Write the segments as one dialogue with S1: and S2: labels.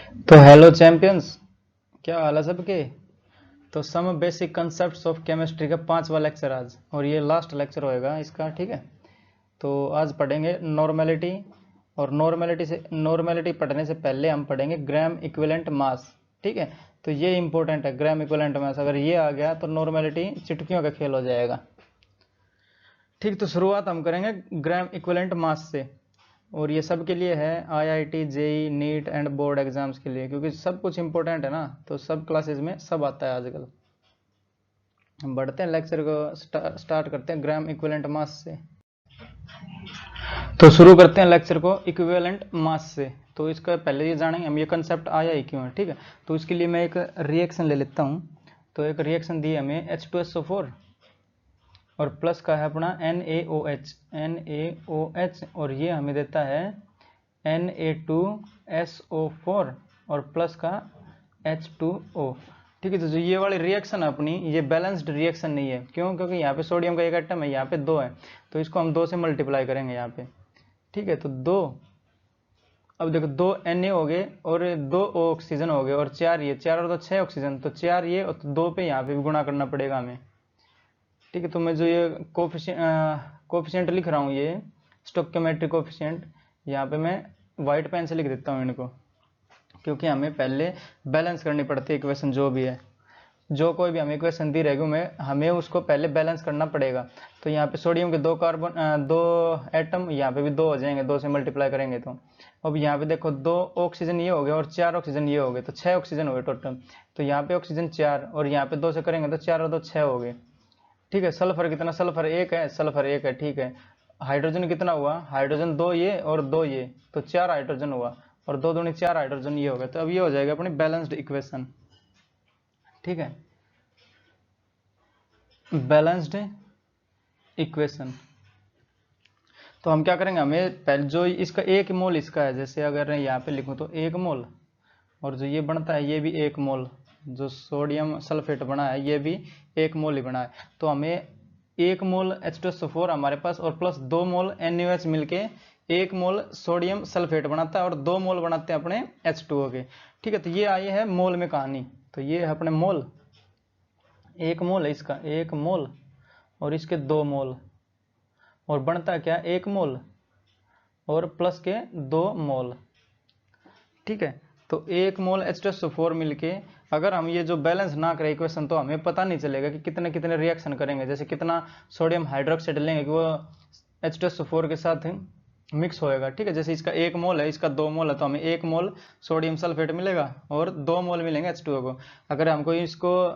S1: तो hello champions, क्या हाल है सबके। तो some basic concepts of chemistry का 5वां लेक्चर आज, और ये लास्ट लेक्चर होएगा इसका, ठीक है। तो आज पढ़ेंगे नॉर्मेलिटी, और नॉर्मेलिटी पढ़ने से पहले हम पढ़ेंगे ग्राम इक्विवेलेंट मास, ठीक है। तो ये इंपॉर्टेंट है, ग्राम इक्विवेलेंट मास अगर ये आ गया तो नॉर्मेलिटी चिटकियों का खेल हो जाएगा, ठीक। तो शुरुआत हम करेंगे ग्राम इक्विवेलेंट मास से, और ये सब के लिए है, IIT, JEE, NEET and board exams के लिए, क्योंकि सब कुछ इंपॉर्टेंट है ना, तो सब क्लासेस में सब आता है आजकल। हम बढ़ते हैं लेक्चर को, स्टार्ट करते हैं ग्राम इक्विवेलेंट मास से। तो शुरू करते हैं लेक्चर को इक्विवेलेंट मास से। तो इसका पहले ये जानेंगे हम, ये कंसेप्ट आया ही क्यों है, ठीक है। तो इसके लिए मैं एक रिएक्शन ले लेता हूँ। तो एक रिएक्शन दी हमें H2SO4 और प्लस का है अपना NaOH, और ये हमें देता है Na2SO4 और प्लस का H2O, ठीक है। तो जो ये वाली रिएक्शन है अपनी, ये बैलेंस्ड रिएक्शन नहीं है। क्यों? क्योंकि यहाँ पे सोडियम का एक एटम है, यहाँ पे 2 है, तो इसको हम 2 से मल्टीप्लाई करेंगे यहाँ पे, ठीक है। तो 2, अब देखो 2 Na हो गए और 2 ऑक्सीजन हो गए, और 4 ये, 4 और 2 6 ऑक्सीजन, तो 4 ये और 2 पे यहाँ पे भी गुणा करना पड़ेगा हमें, ठीक है। तो मैं जो ये कोफिशिएंट लिख रहा हूँ, ये स्टोइकियोमेट्रिक कोफिशिएंट, यहाँ पे मैं व्हाइट पेन से लिख देता हूँ इनको, क्योंकि हमें पहले बैलेंस करनी पड़ती है इक्वेशन, जो भी है, जो कोई भी हमें इक्वेशन दी रहेगी हमें उसको पहले बैलेंस करना पड़ेगा। तो यहाँ पे सोडियम के 2 एटम, यहाँ पे भी 2 हो जाएंगे, 2 से मल्टीप्लाई करेंगे तो। अब यहाँ पे देखो 2 ऑक्सीजन ये हो गए और 4 ऑक्सीजन ये हो गए, तो 6 ऑक्सीजन हो गए टोटल। तो यहाँ पे ऑक्सीजन 4 और यहाँ पे 2 से करेंगे तो 4 और 2 6 हो गए, ठीक है। सल्फर कितना? सल्फर 1 है, सल्फर 1 है, ठीक है। हाइड्रोजन कितना हुआ? हाइड्रोजन 2 ये और 2 ये, तो 4 हाइड्रोजन हुआ, और 2 दूनी 4 हाइड्रोजन ये हो गया। तो अब ये हो जाएगा अपनी बैलेंस्ड इक्वेशन, ठीक है, बैलेंस्ड इक्वेशन। तो हम क्या करेंगे, हमें पहले जो इसका 1 मोल इसका है, जैसे अगर यहाँ पे लिखूं तो 1 मोल, और जो ये बनता है ये भी 1 मोल, जो सोडियम सल्फेट बना है ये भी 1 मोल ही बना है। तो हमें 1 मोल H2SO4 हमारे पास, और प्लस 2 मोल NaOH मिलके 1 मोल सोडियम सल्फेट बनाता है, और 2 मोल बनाते हैं अपने H2O के, ठीक है। तो ये आई है मोल में कहानी। तो ये है अपने मोल, 1 मोल है इसका, 1 मोल, और इसके 2 मोल, और बनता है क्या? 1 मोल और प्लस के 2 मोल, ठीक है। तो 1 मोल H2SO4 मिलके, अगर हम ये जो बैलेंस ना करें इक्वेशन, तो हमें पता नहीं चलेगा कि कितने कितने रिएक्शन करेंगे। जैसे कितना सोडियम हाइड्रोक्साइड लेंगे कि वो H2SO4 के साथ मिक्स होएगा, ठीक है। जैसे इसका 1 मोल है, इसका 2 मोल है, तो हमें 1 मोल सोडियम सल्फेट मिलेगा और 2 मोल मिलेंगे H2O को। अगर हमको इसको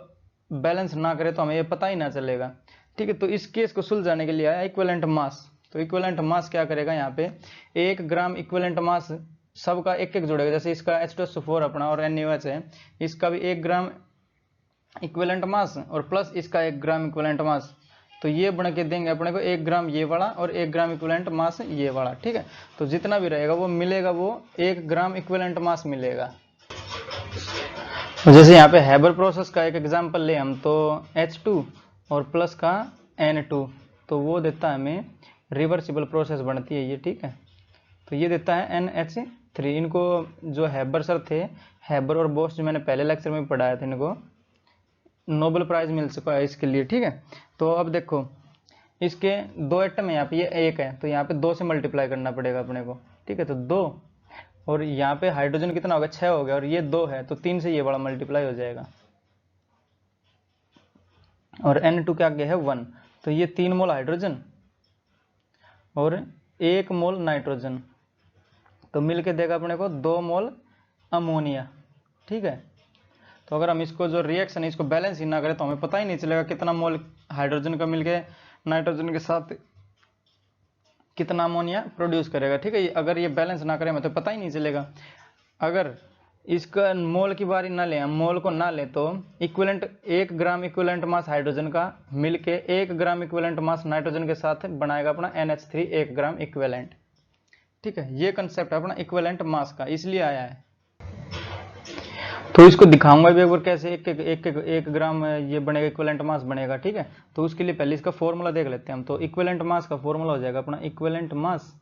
S1: बैलेंस ना करें तो हमें ये पता ही ना चलेगा, ठीक है। तो इस केस को सुलझाने के लिए आया इक्विवेलेंट मास। तो इक्विवेलेंट मास क्या करेगा, यहाँ पे 1 ग्राम इक्विवेलेंट मास सबका एक एक जोड़ेगा। जैसे इसका H2SO4 अपना और NaOH है, इसका भी 1 ग्राम इक्विवेलेंट मास और प्लस इसका 1 ग्राम इक्विवेलेंट मास, तो ये बन के देंगे अपने को 1 ग्राम ये वाला और 1 ग्राम इक्विवेलेंट मास ये वाला, ठीक है। तो जितना भी रहेगा वो मिलेगा, वो 1 ग्राम इक्विवेलेंट मास मिलेगा। जैसे यहाँ पे हैबर प्रोसेस का एक एग्जांपल ले हम, तो H2 और प्लस का N2, तो वो देता है हमें रिवर्सिबल प्रोसेस बनती है ये, ठीक है। तो ये देता है NH3। इनको जो हैबर सर थे, हैबर और बोस, जो मैंने पहले लेक्चर में पढ़ाया था, इनको नोबेल प्राइज मिल चुका है इसके लिए, ठीक है। तो अब देखो इसके 2 एटम है, यहाँ पे ये 1 है, तो यहाँ पे 2 से मल्टीप्लाई करना पड़ेगा अपने को, ठीक है। तो 2, और यहाँ पे हाइड्रोजन कितना होगा? 6 हो गया, और ये 2 है, तो 3 से ये बड़ा मल्टीप्लाई हो जाएगा, और N2 क्या गया है? 1। तो ये 3 मोल हाइड्रोजन और 1 मोल नाइट्रोजन, तो मिलके देगा अपने को 2 मोल अमोनिया, ठीक है। तो अगर हम इसको जो रिएक्शन है इसको बैलेंस ही ना करें तो हमें पता ही नहीं चलेगा कितना मोल हाइड्रोजन का मिलके नाइट्रोजन के साथ कितना अमोनिया प्रोड्यूस करेगा, ठीक है। अगर ये बैलेंस ना करें हमें तो पता ही नहीं चलेगा। अगर इसका मोल की बारी ना लें, हम मोल को ना लें, तो equivalent 1 gram equivalent mass hydrogen का मिलके 1 ग्राम इक्विवेलेंट मास नाइट्रोजन के साथ बनाएगा अपना NH3 1 ग्राम इक्विवेलेंट, ठीक है। ये कंसेप्ट है अपना इक्विवेलेंट मास का, इसलिए आया है। तो इसको दिखाऊंगा भी एक बार कैसे एक ग्राम ये बनेगा, इक्विवेलेंट मास बनेगा, ठीक है। तो उसके लिए पहले इसका फॉर्मूला देख लेते हैं हम। तो इक्विवेलेंट मास का फॉर्मूला हो जाएगा अपना, इक्विवेलेंट मास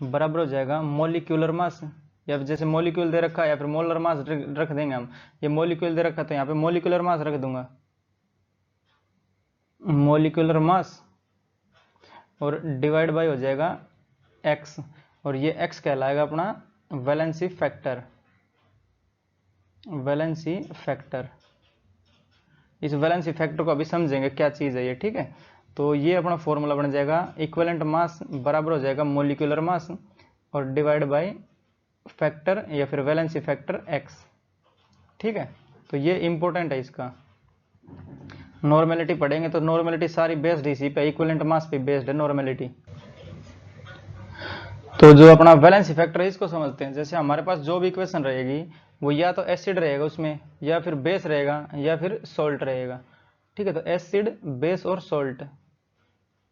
S1: बराबर हो जाएगा मोलिक्यूलर मास या जैसे मॉलिक्यूल दे रखा है या फिर मोलर मास रख देंगे हम। ये मॉलिक्यूल दे रखा है तो यहाँ पे मॉलिक्यूलर मास रख दूंगा, मॉलिक्यूलर मास, और डिवाइड बाय हो जाएगा x, और ये x कहलाएगा अपना वैलेंसी फैक्टर, वैलेंसी फैक्टर। इस वैलेंसी फैक्टर को अभी समझेंगे क्या चीज़ है ये, ठीक है। तो ये अपना फॉर्मूला बन जाएगा इक्विवेलेंट मास बराबर हो जाएगा मॉलिक्यूलर मास और डिवाइड बाय फैक्टर या फिर वैलेंसी फैक्टर x, ठीक है। तो ये इंपॉर्टेंट है इसका। नॉर्मेलिटी पढ़ेंगे तो नॉर्मेलिटी सारी बेस्ड इसी पे, इक्विवेलेंट मास पे बेस्ड है नॉर्मेलिटी। तो जो अपना वैलेंसी फैक्टर है इसको समझते हैं। जैसे हमारे पास जो भी इक्वेशन रहेगी वो या तो एसिड रहेगा उसमें, या फिर बेस रहेगा, या फिर सॉल्ट रहेगा, ठीक है। तो एसिड, बेस और सॉल्ट,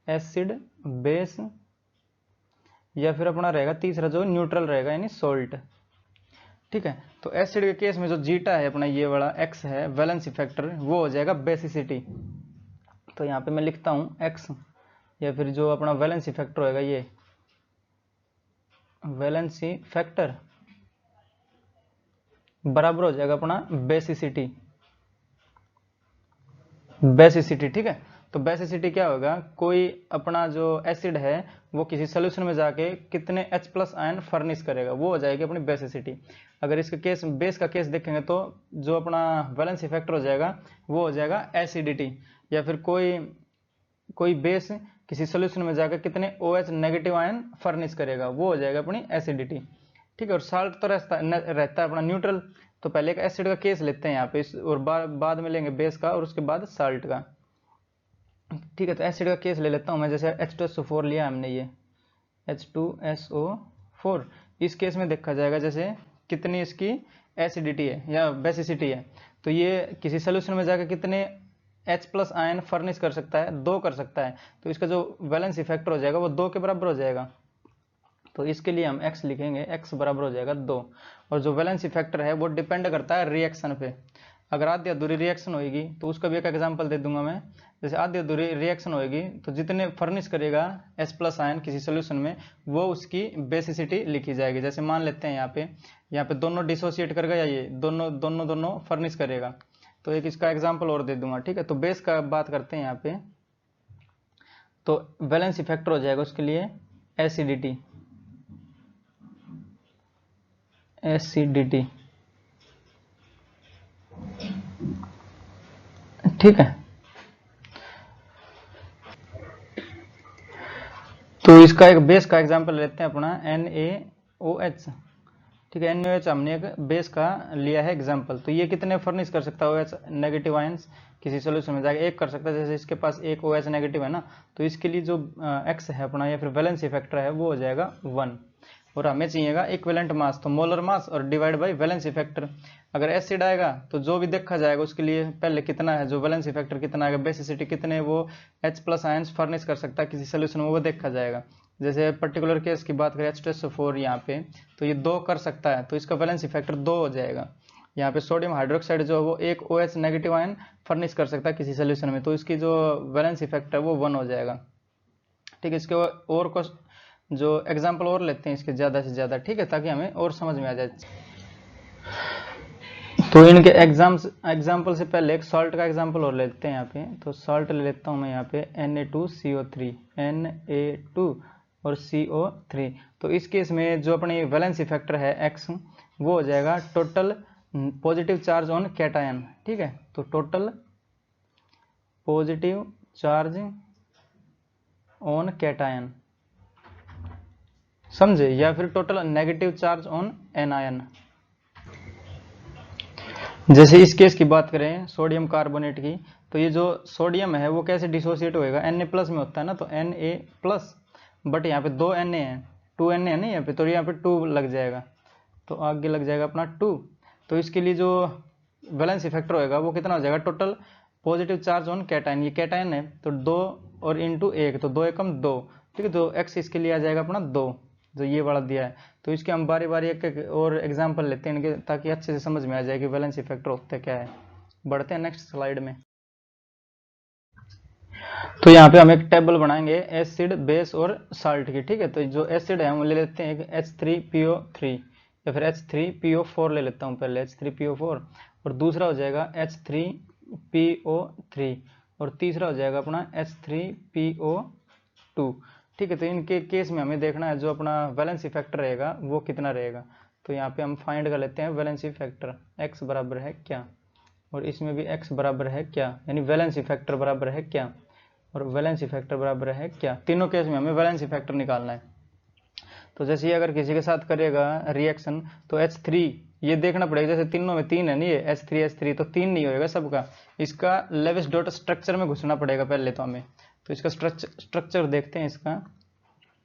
S1: एसिड, बेस, या फिर अपना रहेगा तीसरा जो न्यूट्रल रहेगा यानी सॉल्ट, ठीक है। तो एसिड के केस में जो जीटा है अपना ये वाला एक्स है वैलेंसी फैक्टर, वो हो जाएगा बेसिसिटी। तो यहाँ पे मैं लिखता हूँ एक्स, या फिर जो अपना वैलेंसी फैक्टर होएगा ये वैलेंसी फैक्टर बराबर हो जाएगा अपना बेसिसिटी, बेसिसिटी, ठीक है। तो बेसिसिटी क्या होगा, कोई अपना जो एसिड है वो किसी सोल्यूशन में जाके कितने H+ आयन फर्निश करेगा, वो हो जाएगी अपनी बेसिसिटी। अगर इसका केस बेस का केस देखेंगे तो जो अपना वैलेंसी फैक्टर हो जाएगा वो हो जाएगा एसिडिटी, या फिर कोई बेस किसी सोल्यूशन में जाकर कितने OH नेगेटिव आयन फर्निश करेगा, वो हो जाएगा अपनी एसिडिटी, ठीक है। और साल्ट तो रहता है अपना न्यूट्रल। तो पहले एक एसिड का केस लेते हैं यहाँ पे और बाद में लेंगे बेस का और उसके बाद साल्ट का, ठीक है। तो एसिड का केस ले लेता हूँ मैं। जैसे H2SO4 लिया हमने, ये H2SO4, इस केस में देखा जाएगा जैसे कितनी इसकी एसिडिटी है या बेसिसिटी है। तो ये किसी सोल्यूशन में जाकर कितने H+ आयन फर्निश कर सकता है, 2 कर सकता है। तो इसका जो वैलेंसी फैक्टर हो जाएगा वो 2 के बराबर हो जाएगा। तो इसके लिए हम x लिखेंगे, x बराबर हो जाएगा 2। और जो वैलेंसी फैक्टर है वो डिपेंड करता है रिएक्शन पे। अगर आधी अधूरी रिएक्शन होगी तो उसका भी एक एग्जांपल दे दूंगा मैं। जैसे आधी अधूरी रिएक्शन होगी तो जितने फर्निश करेगा H+ आयन किसी सोल्यूशन में, वो उसकी बेसिसिटी लिखी जाएगी। जैसे मान लेते हैं यहाँ पे दोनों डिसोसिएट कर गया, ये दोनों फर्निश करेगा। तो एक इसका एग्जाम्पल और दे दूंगा, ठीक है। तो बेस का बात करते हैं यहाँ पे, तो वैलेंसी फैक्टर हो जाएगा उसके लिए एसिडिटी, एसिडिटी, ठीक है। तो इसका एक बेस का एग्जांपल लेते हैं अपना NaOH, ठीक है। NaOH हमने एक बेस का लिया है एग्जांपल। तो ये कितने फर्निश कर सकता है OH नेगेटिव आयंस किसी सोल्यूशन में जाके, एक कर सकता है। जैसे इसके पास एक OH नेगेटिव है ना, तो इसके लिए जो x है अपना या फिर वैलेंसी फैक्टर है वो हो जाएगा 1। और हमें चाहिएगा इक्विवेलेंट मास, तो मोलर मास और डिवाइड बाय वैलेंसी फैक्टर। अगर एसिड आएगा तो जो भी देखा जाएगा उसके लिए पहले कितना है, जो वैलेंसी फैक्टर कितना आएगा, बेसिसिटी कितने वो H+ आयंस फर्निश कर सकता है किसी सोल्यूशन में, वो देखा जाएगा। जैसे पर्टिकुलर केस की बात करें H2SO4 यहाँ पे, तो ये 2 कर सकता है, तो इसका वैलेंसी फैक्टर 2 हो जाएगा। यहाँ पे सोडियम हाइड्रोक्साइड जो है वो एक OH नेगेटिव आयन फर्निश कर सकता है किसी सोल्यूशन में, तो इसकी जो वैलेंसी फैक्टर है वो 1 हो जाएगा, ठीक है। इसके और को जो एग्जाम्पल और लेते हैं इसके ज़्यादा से ज़्यादा, ठीक है, ताकि हमें और समझ में आ जाए। तो इनके एग्जाम्पल से पहले एक सॉल्ट का एग्जाम्पल और लेते हैं यहाँ पे। तो सॉल्ट ले लेता हूँ मैं यहाँ पे Na2CO3, Na2 और CO3। तो इस केस में जो अपनी वैलेंसी फैक्टर है x, वो हो जाएगा total positive charge on cation, ठीक है। तो total positive charge on cation, समझे, या फिर total negative charge on anion. जैसे इस केस की बात करें सोडियम कार्बोनेट की, तो ये जो सोडियम है वो कैसे डिसोसिएट होएगा, Na+ में होता है ना, तो Na+, बट यहाँ पे 2 Na है, 2 Na है ना यहाँ पे, तो यहाँ पे 2 लग जाएगा, तो आगे लग जाएगा अपना 2। तो इसके लिए जो वैलेंसी फैक्टर होएगा वो कितना हो जाएगा, total positive charge on cation, ये कैटायन है तो 2 और इंटू 1, तो 2 एकम 2, ठीक है। तो x इसके लिए आ जाएगा अपना 2, जो ये वाला दिया है। तो इसके हम बारी बारी एक और एग्जांपल लेते हैं इनके, ताकि अच्छे से समझ में आ जाए कि वैलेंसी फैक्टर होता क्या है। बढ़ते हैं नेक्स्ट स्लाइड में। तो यहाँ पे हम एक टेबल बनाएंगे एसिड, बेस और साल्ट की, ठीक है। तो जो एसिड है हम ले लेते हैं H3PO3, या फिर H3PO4 ले लेता हूँ पहले, H3PO4, और दूसरा हो जाएगा H3PO3, और तीसरा हो जाएगा अपना H3PO2। ठीक है, तो इनके केस में हमें देखना है जो अपना वैलेंसी फैक्टर रहेगा वो कितना रहेगा। तो यहाँ पे हम फाइंड कर लेते हैं वैलेंसी फैक्टर, x बराबर है क्या, और इसमें भी x बराबर है क्या, यानी वैलेंसी फैक्टर बराबर है क्या और वैलेंसी फैक्टर बराबर है क्या। तीनों केस में हमें वैलेंसी फैक्टर निकालना है। तो जैसे ये अगर किसी के साथ करेगा रिएक्शन तो H3, ये देखना पड़ेगा, जैसे तीनों में 3 है नहीं है, H3 तो 3 नहीं होएगा सबका, इसका लेविस डॉट स्ट्रक्चर में घुसना पड़ेगा पहले तो हमें। तो इसका स्ट्रक्चर देखते हैं इसका।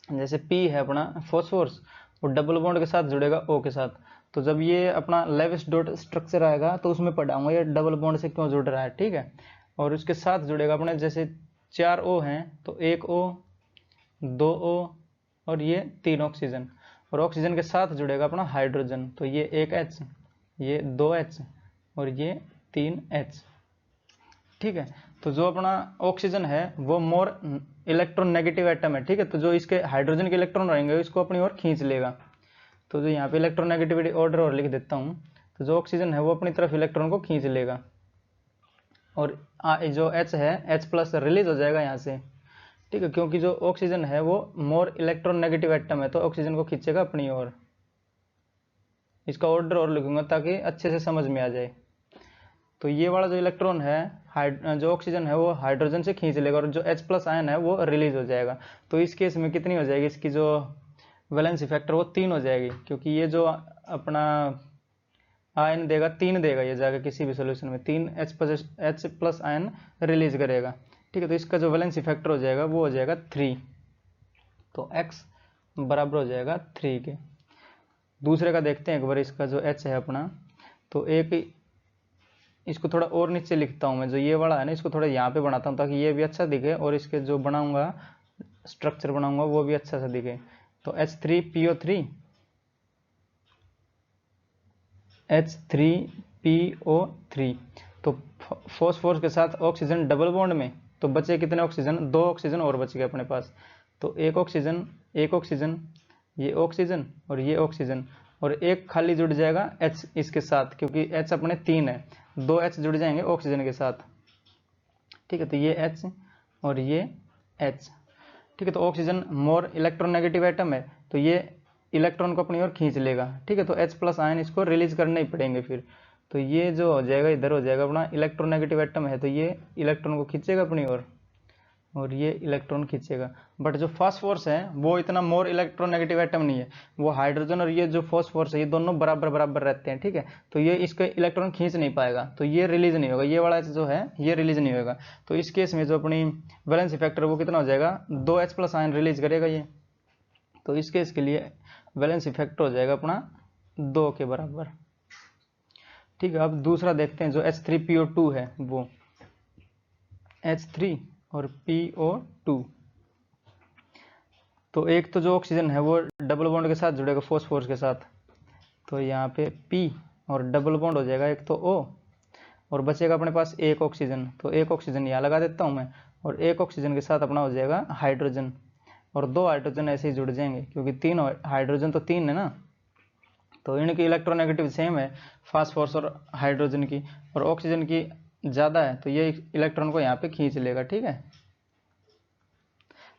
S1: जैसे P है अपना फॉस्फोरस, वो डबल बॉन्ड के साथ जुड़ेगा O के साथ, तो जब ये अपना लेविस डॉट स्ट्रक्चर आएगा तो उसमें पढ़ाऊंगा ये डबल बॉन्ड से क्यों जुड़ रहा है। ठीक है, और उसके साथ जुड़ेगा अपने, जैसे 4 O हैं तो 1 O, 2 O और ये 3 ऑक्सीजन, और ऑक्सीजन के साथ जुड़ेगा अपना हाइड्रोजन, तो ये 1 H, ये 2 H और ये 3 H। ठीक है, तो जो अपना ऑक्सीजन है वो मोर इलेक्ट्रॉन नेगेटिव एटम है। ठीक है, तो जो इसके हाइड्रोजन के इलेक्ट्रॉन रहेंगे इसको अपनी ओर खींच लेगा। तो जो यहाँ पे इलेक्ट्रॉन नेगेटिविटी ऑर्डर और लिख देता हूँ, तो जो ऑक्सीजन है वो अपनी तरफ इलेक्ट्रॉन को खींच लेगा, और जो H है H प्लस रिलीज हो जाएगा यहाँ से। ठीक है, क्योंकि जो ऑक्सीजन है वो मोर इलेक्ट्रॉन नेगेटिव एटम है तो ऑक्सीजन को खींचेगा अपनी ओर। इसका ऑर्डर और लिखूंगा ताकि अच्छे से समझ में आ जाए। तो ये वाला जो इलेक्ट्रॉन है, जो ऑक्सीजन है वो हाइड्रोजन से खींच लेगा, और जो H प्लस आयन है वो रिलीज हो जाएगा। तो इस केस में कितनी हो जाएगी इसकी जो वैलेंसी फैक्टर, वो 3 हो जाएगी, क्योंकि ये जो अपना आयन देगा 3 देगा, ये जाकर किसी भी सोल्यूशन में 3 H प्लस आयन रिलीज करेगा। ठीक है, तो इसका जो वैलेंसी फैक्टर हो जाएगा वो हो जाएगा 3, तो x बराबर हो जाएगा 3 के। दूसरे का देखते हैं एक बार, इसका जो H है अपना, तो एक इसको थोड़ा और नीचे लिखता हूँ मैं, जो ये वाला है ना इसको थोड़ा यहाँ पे बनाता हूँ ताकि ये भी अच्छा दिखे और इसके जो बनाऊंगा स्ट्रक्चर बनाऊंगा वो भी अच्छा सा दिखे। तो H3PO3, H3PO3, तो फॉस्फोरस के साथ ऑक्सीजन डबल बॉन्ड में, तो बचे कितने ऑक्सीजन, 2 ऑक्सीजन और बच गए अपने पास। तो एक ऑक्सीजन, ये ऑक्सीजन और ये ऑक्सीजन, और एक खाली जुड़ जाएगा H इसके साथ, क्योंकि H अपने 3 है, 2 H जुड़ जाएंगे ऑक्सीजन के साथ। ठीक है, तो ये H और ये H। ठीक है, तो oxygen more electron negative atom है तो ये इलेक्ट्रॉन को अपनी ओर खींच लेगा। ठीक है, तो H प्लस आयन इसको रिलीज करने ही पड़ेंगे फिर। तो ये जो हो जाएगा इधर हो जाएगा अपना इलेक्ट्रॉन नेगेटिव एटम है, तो ये इलेक्ट्रॉन को खींचेगा अपनी ओर और ये इलेक्ट्रॉन खींचेगा। बट जो फास्फोरस है वो इतना मोर इलेक्ट्रॉन नेगेटिव एटम नहीं है, वो हाइड्रोजन और ये जो फास्फोरस है ये दोनों बराबर बराबर रहते हैं। ठीक है, तो ये इसके इलेक्ट्रॉन खींच नहीं पाएगा, तो ये रिलीज नहीं होगा, ये वाला जो है ये रिलीज नहीं होगा। तो इस केस में जो अपनी वैलेंसी फैक्टर वो कितना हो जाएगा, 2 H प्लस आयन रिलीज करेगा ये। तो इस केस के लिए वैलेंसी फैक्टर हो जाएगा अपना 2 के बराबर। ठीक है, अब दूसरा देखते हैं जो H3PO2 है, वो H3 और PO2। तो एक तो जो ऑक्सीजन है वो डबल बॉन्ड के साथ जुड़ेगा फॉस्फोरस के साथ, तो यहाँ पे P और डबल बॉन्ड हो जाएगा एक तो O, और बचेगा अपने पास एक ऑक्सीजन, तो एक ऑक्सीजन यहाँ लगा देता हूँ मैं, और एक ऑक्सीजन के साथ अपना हो जाएगा हाइड्रोजन, और 2 हाइड्रोजन ऐसे ही जुड़ जाएंगे क्योंकि 3 हाइड्रोजन तो 3 है ना, तो इनकी इलेक्ट्रोनेगेटिव सेम है फास्फोरस और हाइड्रोजन की, और ऑक्सीजन की ज़्यादा है तो ये इलेक्ट्रॉन को यहाँ पे खींच लेगा। ठीक है,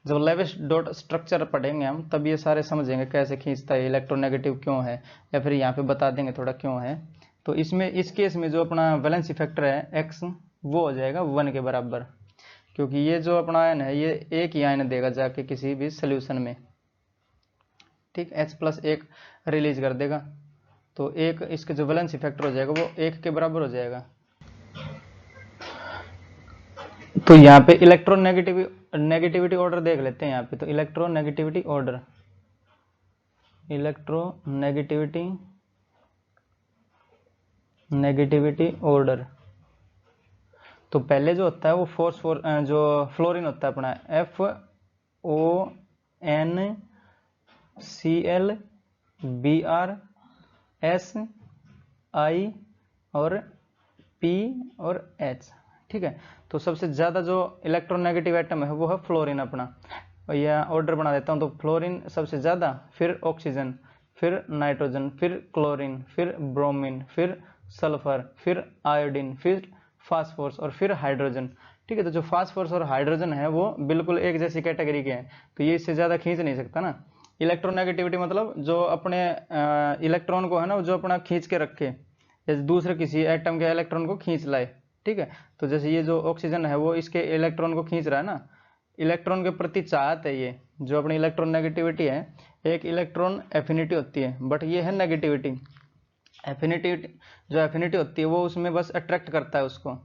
S1: जब लेविस डॉट स्ट्रक्चर पढ़ेंगे हम तब ये सारे समझेंगे कैसे खींचता है, इलेक्ट्रोनेगेटिव क्यों है, या फिर यहाँ पे बता देंगे थोड़ा क्यों है। तो इसमें इस केस में जो अपना वैलेंसी फैक्टर है x, वो हो जाएगा 1 के बराबर, क्योंकि ये जो अपना आयन है ये एक ही आयन देगा जाके किसी भी सोल्यूशन में। ठीक, H प्लस 1 रिलीज कर देगा, तो एक इसके जो वैलेंसी फैक्टर हो जाएगा वो 1 के बराबर हो जाएगा। तो यहाँ पे इलेक्ट्रॉन नेगेटिविटी ऑर्डर देख लेते हैं यहाँ पे। तो इलेक्ट्रॉन नेगेटिविटी ऑर्डर, तो पहले जो होता है वो जो फ्लोरीन होता है अपना FONCl Br SI और P और H। ठीक है, तो सबसे ज़्यादा जो इलेक्ट्रॉन नेगेटिव एटम है वो है फ्लोरीन अपना, और यह ऑर्डर बना देता हूँ। तो फ्लोरीन सबसे ज़्यादा, फिर ऑक्सीजन, फिर नाइट्रोजन, फिर क्लोरीन, फिर ब्रोमीन, फिर सल्फर, फिर आयोडीन, फिर फास्फोरस और फिर हाइड्रोजन। ठीक है, तो जो फास्फोरस और हाइड्रोजन है वो बिल्कुल एक जैसी कैटेगरी के हैं, तो ये इससे ज्यादा खींच नहीं सकता ना। इलेक्ट्रोनेगेटिविटी मतलब जो अपने इलेक्ट्रॉन को है ना, जो अपना खींच के रखे, जैसे दूसरे किसी एटम के इलेक्ट्रॉन को खींच लाए। ठीक है, तो जैसे ये जो ऑक्सीजन है वो इसके इलेक्ट्रॉन को खींच रहा है ना, इलेक्ट्रॉन के प्रति चाहत है ये, जो अपनी इलेक्ट्रॉन नेगेटिविटी है। एक इलेक्ट्रॉन एफिनिटी होती है, बट ये है नेगेटिविटी। एफिनिटी, जो एफिनिटी होती है वो उसमें बस अट्रैक्ट करता है उसको,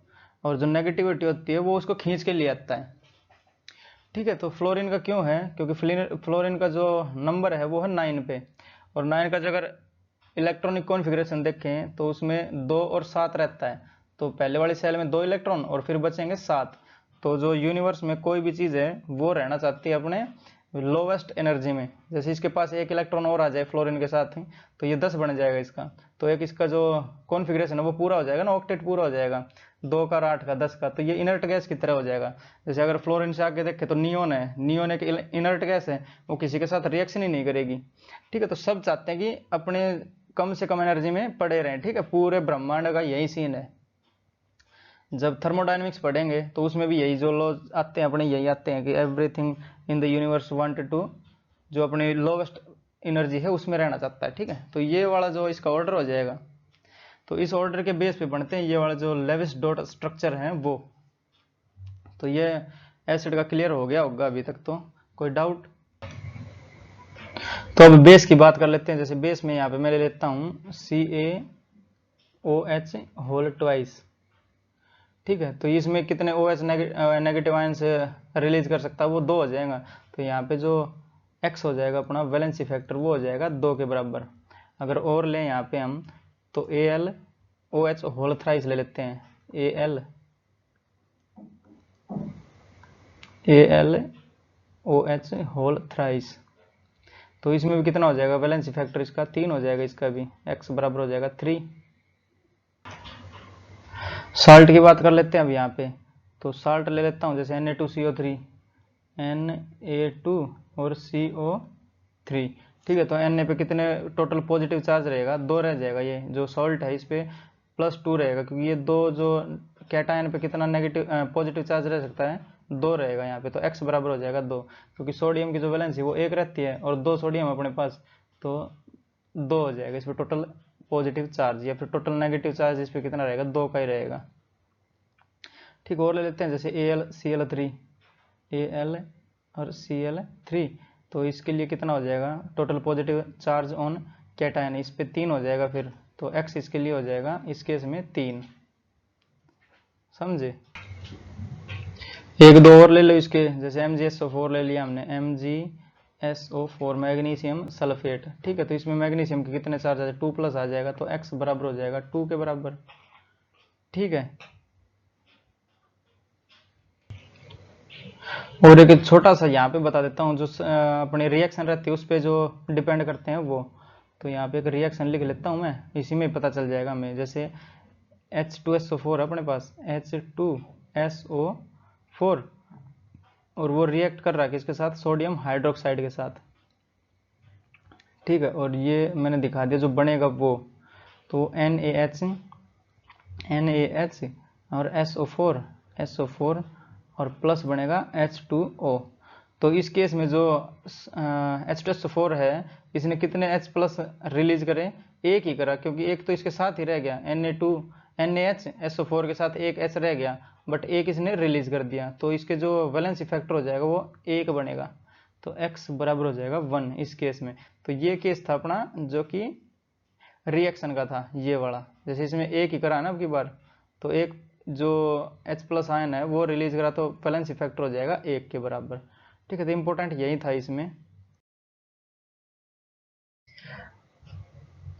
S1: और जो नेगेटिविटी होती है वो उसको खींच के लिए आता है। ठीक है, तो फ्लोरीन का क्यों है, क्योंकि फ्लोरीन का जो नंबर है वो है 9 पे, और 9 का जो अगर इलेक्ट्रॉनिक कॉन्फ़िगरेशन देखें तो उसमें 2 और 7 रहता है। तो पहले वाली सेल में 2 इलेक्ट्रॉन और फिर बचेंगे 7। तो जो यूनिवर्स में कोई भी चीज़ है वो रहना चाहती है अपने लोवेस्ट एनर्जी में। जैसे इसके पास एक इलेक्ट्रॉन और आ जाए फ्लोरीन के साथ ही, तो ये 10 बन जाएगा इसका, तो एक इसका जो कॉन्फ़िगरेशन है वो पूरा हो जाएगा ना, ऑक्टेट पूरा हो जाएगा, 2 का 8 का 10 का, तो ये इनर्ट गैस की तरह हो जाएगा। जैसे अगर फ्लोरीन से आगे देखें तो नियोन है, नियोन एक इनर्ट गैस है, वो किसी के साथ रिएक्शन ही नहीं करेगी। ठीक है, तो सब चाहते हैं कि अपने कम से कम एनर्जी में पड़े रहें। ठीक है, पूरे ब्रह्मांड का यही सीन है। जब थर्मोडायनेमिक्स पढ़ेंगे तो उसमें भी यही जो लॉज आते हैं अपने, यही आते हैं कि everything in the universe wanted to, जो अपनी लोवेस्ट एनर्जी है उसमें रहना चाहता है। ठीक है, तो ये वाला जो इसका ऑर्डर हो जाएगा, तो इस ऑर्डर के बेस पे बनते हैं ये वाला जो लेविस डॉट स्ट्रक्चर है वो। तो ये एसिड का क्लियर हो गया होगा अभी तक, तो कोई डाउट? तो अब बेस की बात कर लेते हैं। जैसे बेस में यहाँ पे मैं ले लेता हूँ CaOH होल ट्वाइस। ठीक है, तो इसमें कितने OH नेगेटिव आयन से रिलीज कर सकता है, वो 2 हो जाएगा। तो यहाँ पे जो X हो जाएगा अपना वैलेंसी फैक्टर, वो हो जाएगा 2 के बराबर। अगर और लें यहाँ पे हम, तो AlOH होल थ्राइस ले लेते हैं, AlOH होल थ्राइस। तो इसमें भी कितना हो जाएगा वैलेंसी फैक्टर इसका, 3 हो जाएगा इसका भी, X बराबर हो जाएगा 3। साल्ट की बात कर लेते हैं अब यहाँ पे, तो साल्ट ले लेता हूँ जैसे Na2CO3, Na2 और CO3। ठीक है, तो Na पे कितने टोटल पॉजिटिव चार्ज रहेगा, 2 रह जाएगा। ये जो सॉल्ट है इस पे +2 रहेगा, क्योंकि ये 2 जो कैटायन पे कितना नेगेटिव पॉजिटिव चार्ज रह सकता है, 2 रहेगा यहाँ पे। तो X बराबर हो जाएगा 2, क्योंकि सोडियम की जो वैलेंसी वो 1 रहती है और 2 सोडियम अपने पास, तो 2 हो जाएगा इस पर टोटल पॉजिटिव चार्ज, या फिर टोटल नेगेटिव चार्ज इस पर कितना रहेगा, 2 का ही रहेगा। ठीक, और ले लेते हैं जैसे AlCl3, Al और Cl3, तो इसके लिए कितना हो जाएगा total positive charge on cation, इस पे 3 हो जाएगा फिर, तो X इसके लिए हो जाएगा इस केस में 3। समझे? एक दो और ले लो इसके, जैसे MgSO4 ले लिया हमने, MgSO4 मैग्नीशियम सल्फेट। ठीक है, तो इसमें मैग्नीशियम के कितने चार्ज आ जाए, 2+ आ जाएगा, तो X बराबर हो जाएगा 2 के बराबर। ठीक है, और एक छोटा सा यहाँ पे बता देता हूँ, जो अपनी रिएक्शन रहती है उस पर जो डिपेंड करते हैं वो। तो यहाँ पे एक रिएक्शन लिख लेता हूँ मैं, इसी में पता चल जाएगा हमें। जैसे H2SO4 है अपने पास, H2SO4, और वो रिएक्ट कर रहा है किसके साथ, सोडियम हाइड्रोक्साइड के साथ। ठीक है, और ये मैंने दिखा दिया जो बनेगा वो, तो NaH और SO4 और प्लस बनेगा H2O। तो इस केस में जो H2SO4 है, इसने कितने H+ रिलीज करे, एक ही करा, क्योंकि एक तो इसके साथ ही रह गया, NaHSO4 के साथ एक H रह गया, बट एक इसने रिलीज कर दिया, तो इसके जो वैलेंसी फैक्टर हो जाएगा वो 1 बनेगा, तो X बराबर हो जाएगा 1 इस केस में। तो ये केस था अपना जो कि रिएक्शन का था, ये वाला। जैसे इसमें एक ही करा ना अब की बार, तो एक जो H+ आयन है वो रिलीज करा, तो वैलेंसी फैक्टर हो जाएगा 1 के बराबर। ठीक है, तो इंपॉर्टेंट यही था इसमें।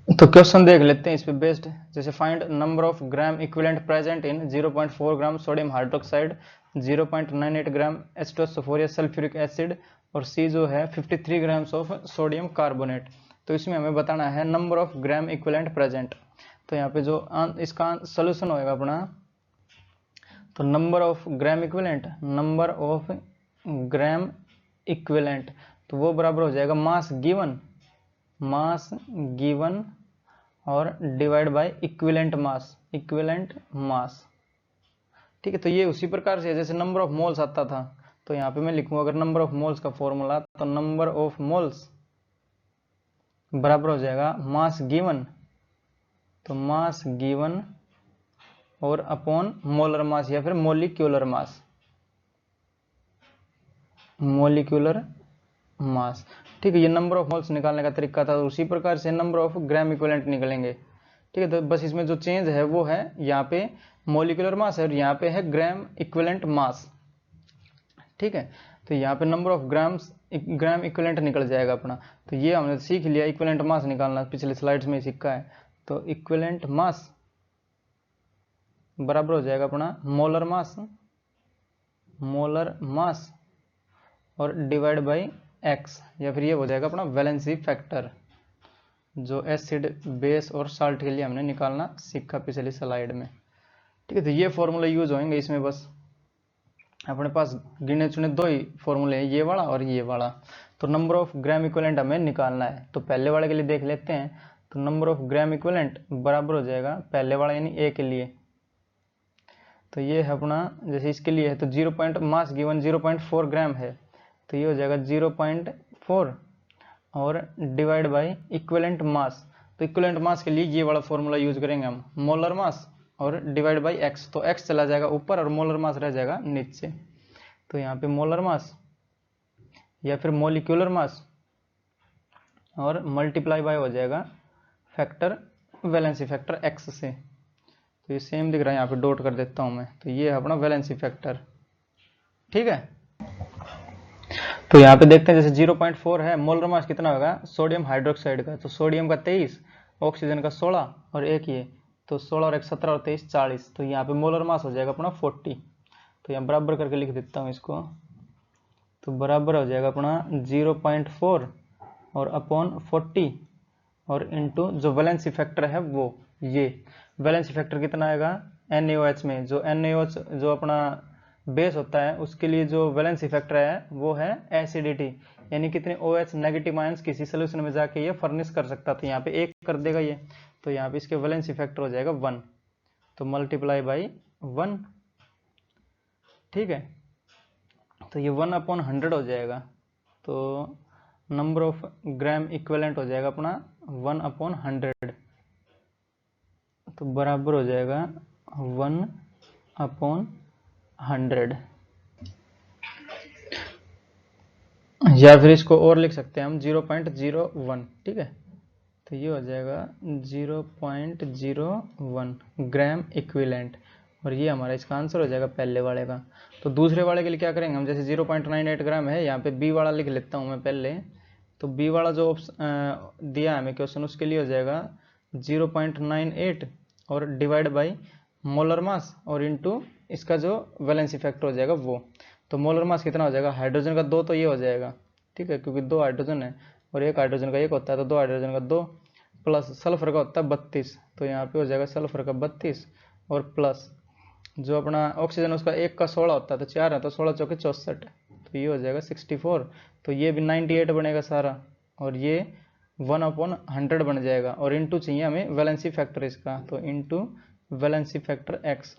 S1: तो क्वेश्चन देख लेते हैं इस पे बेस्ड, जैसे find number of gram equivalent present in 0.4 gram sodium hydroxide, 0.98 gram H2SO4 या सल्फ्यूरिक एसिड, और सी जो है 53 ग्राम्स ऑफ सोडियम कार्बोनेट। तो इसमें हमें बताना है number of gram equivalent present. तो यहाँ पे जो इसका सोल्यूशन होएगा अपना, तो नंबर ऑफ ग्राम इक्विवेलेंट, तो वो बराबर हो जाएगा मास गिवन मास गिवन और divide by equivalent mass, equivalent mass. ठीक है, तो ये उसी प्रकार से जैसे नंबर ऑफ मोल्स आता था, तो यहाँ पे मैं लिखूंगा अगर नंबर ऑफ मोल्स का फॉर्मूला, तो नंबर ऑफ मोल्स बराबर हो जाएगा मास गिवन, तो मास गिवन और अपॉन मोलर मास या फिर मोलिक्यूलर मास, मोलिक्यूलर मास। ठीक है, ये नंबर ऑफ मोल्स निकालने का तरीका था। उसी प्रकार से नंबर ऑफ ग्राम इक्विवेलेंट निकलेंगे। ठीक है, तो बस इसमें जो चेंज है वो है यहाँ पे मोलिकुलर मास है और यहाँ पे है ग्राम इक्विवेलेंट मास। ठीक है, तो यहाँ पे नंबर ऑफ ग्राम इक्विवेलेंट निकल जाएगा अपना। तो ये हमने सीख लिया इक्विवेलेंट मास निकालना, पिछले स्लाइड्स में सीखा है। तो इक्विवेलेंट मास बराबर हो जाएगा अपना मोलर मास, मोलर मास और डिवाइड बाई एक्स, या फिर ये हो जाएगा अपना वैलेंसी फैक्टर, जो एसिड बेस और साल्ट के लिए हमने निकालना सीखा पिछली स्लाइड में। ठीक है, तो ये फॉर्मूला यूज होंगे इसमें। बस अपने पास गिने चुने दो ही फॉर्मूले हैं, ये वाला और ये वाला। तो नंबर ऑफ ग्राम इक्विवेलेंट हमें निकालना है, तो पहले वाले के लिए देख लेते हैं। तो नंबर ऑफ ग्राम इक्विवेलेंट बराबर हो जाएगा पहले वाला यानी ए के लिए, तो ये है अपना, जैसे इसके लिए है तो 0. मास गिवन 0.4 ग्राम है, तो ये हो जाएगा 0.4 और डिवाइड बाय इक्विवेलेंट मास। तो इक्विवेलेंट मास के लिए ये वाला फॉर्मूला यूज करेंगे हम, मोलर मास और डिवाइड बाई एक्स। तो एक्स चला जाएगा ऊपर और मोलर मास रह जाएगा नीचे। तो यहाँ पे मोलर मास या फिर मोलिक्यूलर मास और मल्टीप्लाई बाय हो जाएगा फैक्टर, वैलेंसी फैक्टर एक्स से। तो ये सेम दिख रहा है, यहाँ पे डॉट कर देता हूँ मैं। तो ये है अपना वैलेंसी फैक्टर। ठीक है, तो यहाँ पे देखते हैं जैसे 0.4 है, मोलर मास कितना होगा सोडियम हाइड्रोक्साइड का, तो सोडियम का 23, ऑक्सीजन का 16 और एक ये, तो 16 और 1 17 और 23 40। तो यहाँ पे मोलर मास हो जाएगा अपना 40। तो यहाँ बराबर करके लिख देता हूँ इसको, तो बराबर हो जाएगा अपना 0.4 और अपॉन 40 और इनटू जो वैलेंसी फैक्टर है वो, ये वैलेंसी फैक्टर कितना आएगा NaOH में, जो NaOH जो अपना बेस होता है उसके लिए जो वैलेंसी फैक्टर है वो है एसिडिटी, यानी कितने OH नेगेटिव आयंस किसी सोल्यूशन में जाके ये फर्निश कर सकता। तो यहाँ पे 1 कर देगा ये, तो यहाँ पे इसके वैलेंसी फैक्टर हो जाएगा 1, तो मल्टीप्लाई बाई 1। ठीक है, तो ये 1/100 हो जाएगा, तो नंबर ऑफ ग्राम इक्विवेलेंट हो जाएगा अपना 1/100, तो बराबर हो जाएगा 1/100। या फिर इसको और लिख सकते हैं हम 0.01। ठीक है, तो ये हो जाएगा 0.01 ग्राम इक्विवेलेंट, और ये हमारा इसका आंसर हो जाएगा पहले वाले का। तो दूसरे वाले के लिए क्या करेंगे हम, जैसे 0.98 ग्राम है, यहाँ पे बी वाला लिख लेता हूँ मैं पहले। तो बी वाला जो दिया है हमें क्वेश्चन, उसके लिए हो जाएगा 0.98 और डिवाइड बाई मोलर मास और इनटू इसका जो वैलेंसी फैक्टर हो जाएगा वो। तो मोलर मास कितना हो जाएगा, हाइड्रोजन का 2 तो ये हो जाएगा। ठीक है, क्योंकि 2 हाइड्रोजन है और 1 हाइड्रोजन का 1 होता है, तो 2 हाइड्रोजन का 2 प्लस सल्फर का होता है 32, तो यहाँ पे हो जाएगा सल्फर का 32 और प्लस जो अपना ऑक्सीजन उसका 1 का 16 होता है, तो 4 है, तो 16 चौके 64, तो ये हो जाएगा 64। तो ये भी 98 बनेगा सारा, और ये 1/100 बन जाएगा, और इनटू चाहिए हमें वैलेंसी फैक्टर इसका, तो इनटू वैलेंसी फैक्टर एक्स।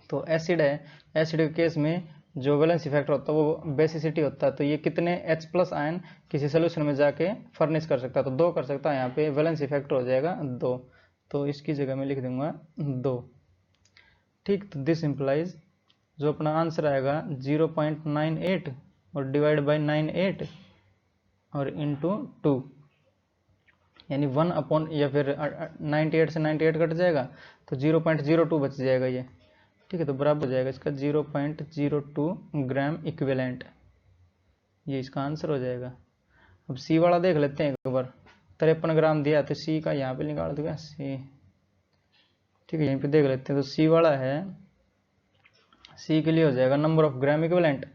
S1: तो एसिड है, एसिड के केस में जो वैलेंसी फैक्टर होता है वो बेसिसिटी होता है, तो ये कितने H+ आयन किसी सोल्यूशन में जाके फर्निश कर सकता है, तो 2 कर सकता है। यहाँ पे वैलेंसी फैक्टर हो जाएगा 2, तो इसकी जगह में लिख दूंगा 2। ठीक, तो दिस इम्प्लाइज जो अपना आंसर आएगा 0.98 और डिवाइड बाई 98 और इनटू 2, यानी 1/, या फिर 98 से 98 कट जाएगा तो 0.02 बच जाएगा ये। ठीक है, तो बराबर हो जाएगा इसका 0.02 ग्राम इक्विवेलेंट, ये इसका आंसर हो जाएगा। अब सी वाला देख लेते हैं एक बार, 53 ग्राम दिया, तो सी का यहाँ पे निकाल दूंगा सी। ठीक है, यहीं पे देख लेते हैं, तो सी वाला है, सी के लिए हो जाएगा नंबर ऑफ ग्राम इक्विवेलेंट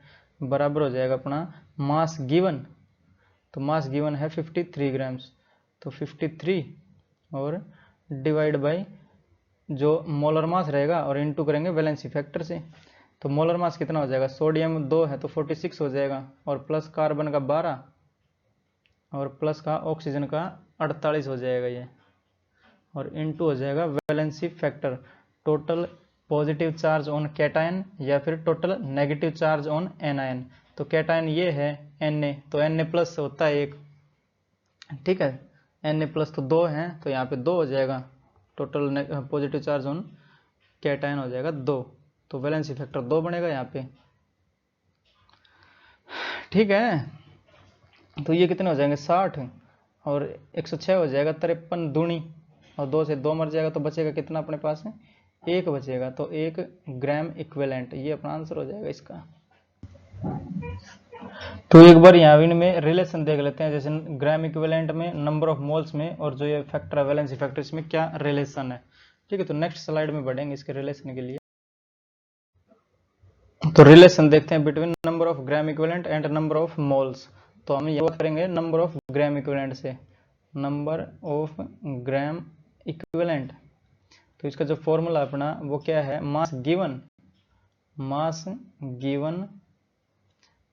S1: बराबर हो जाएगा अपना मास गिवन, तो मास गिवन है 53 ग्राम्स, तो 53 और डिवाइड बाई जो मोलर मास रहेगा और इनटू करेंगे वैलेंसी फैक्टर से। तो मोलर मास कितना हो जाएगा, सोडियम 2 है तो 46 हो जाएगा, और प्लस कार्बन का 12 और प्लस का ऑक्सीजन का 48 हो जाएगा ये, और इनटू हो जाएगा valency factor, total positive charge on cation या फिर total negative charge on anion. तो कैटायन ये है Na, तो Na प्लस होता है 1, ठीक है, Na प्लस तो 2 है, तो यहाँ पे 2 हो जाएगा, total positive charge on cation हो जाएगा 2, तो वैलेंसी फैक्टर 2 बनेगा यहाँ पे, ठीक है। तो ये कितने हो जाएंगे 60 और 106 हो जाएगा 53 दूनी, और 2 से 2 मर जाएगा, तो बचेगा कितना अपने पास है, 1 बचेगा, तो 1 ग्राम इक्विवेलेंट, ये अपना आंसर हो जाएगा इसका। तो एक बार यहाँ इनमें रिलेशन देख लेते हैं, जैसे ग्राम इक्विवेलेंट में, नंबर ऑफ मोल्स में, और जो ये फैक्टर है वैलेंसी फैक्टर, इसमें क्या रिलेशन है, ठीक है। तो नेक्स्ट स्लाइड में बढ़ेंगे इसके रिलेशन के लिए। तो रिलेशन देखते हैं between number of gram equivalent and number of moles. तो हम ये करेंगे नंबर ऑफ ग्राम इक्विवेलेंट से, नंबर ऑफ ग्राम इक्विवेलेंट। तो इसका जो फॉर्मूला अपना वो क्या है, मास गिवन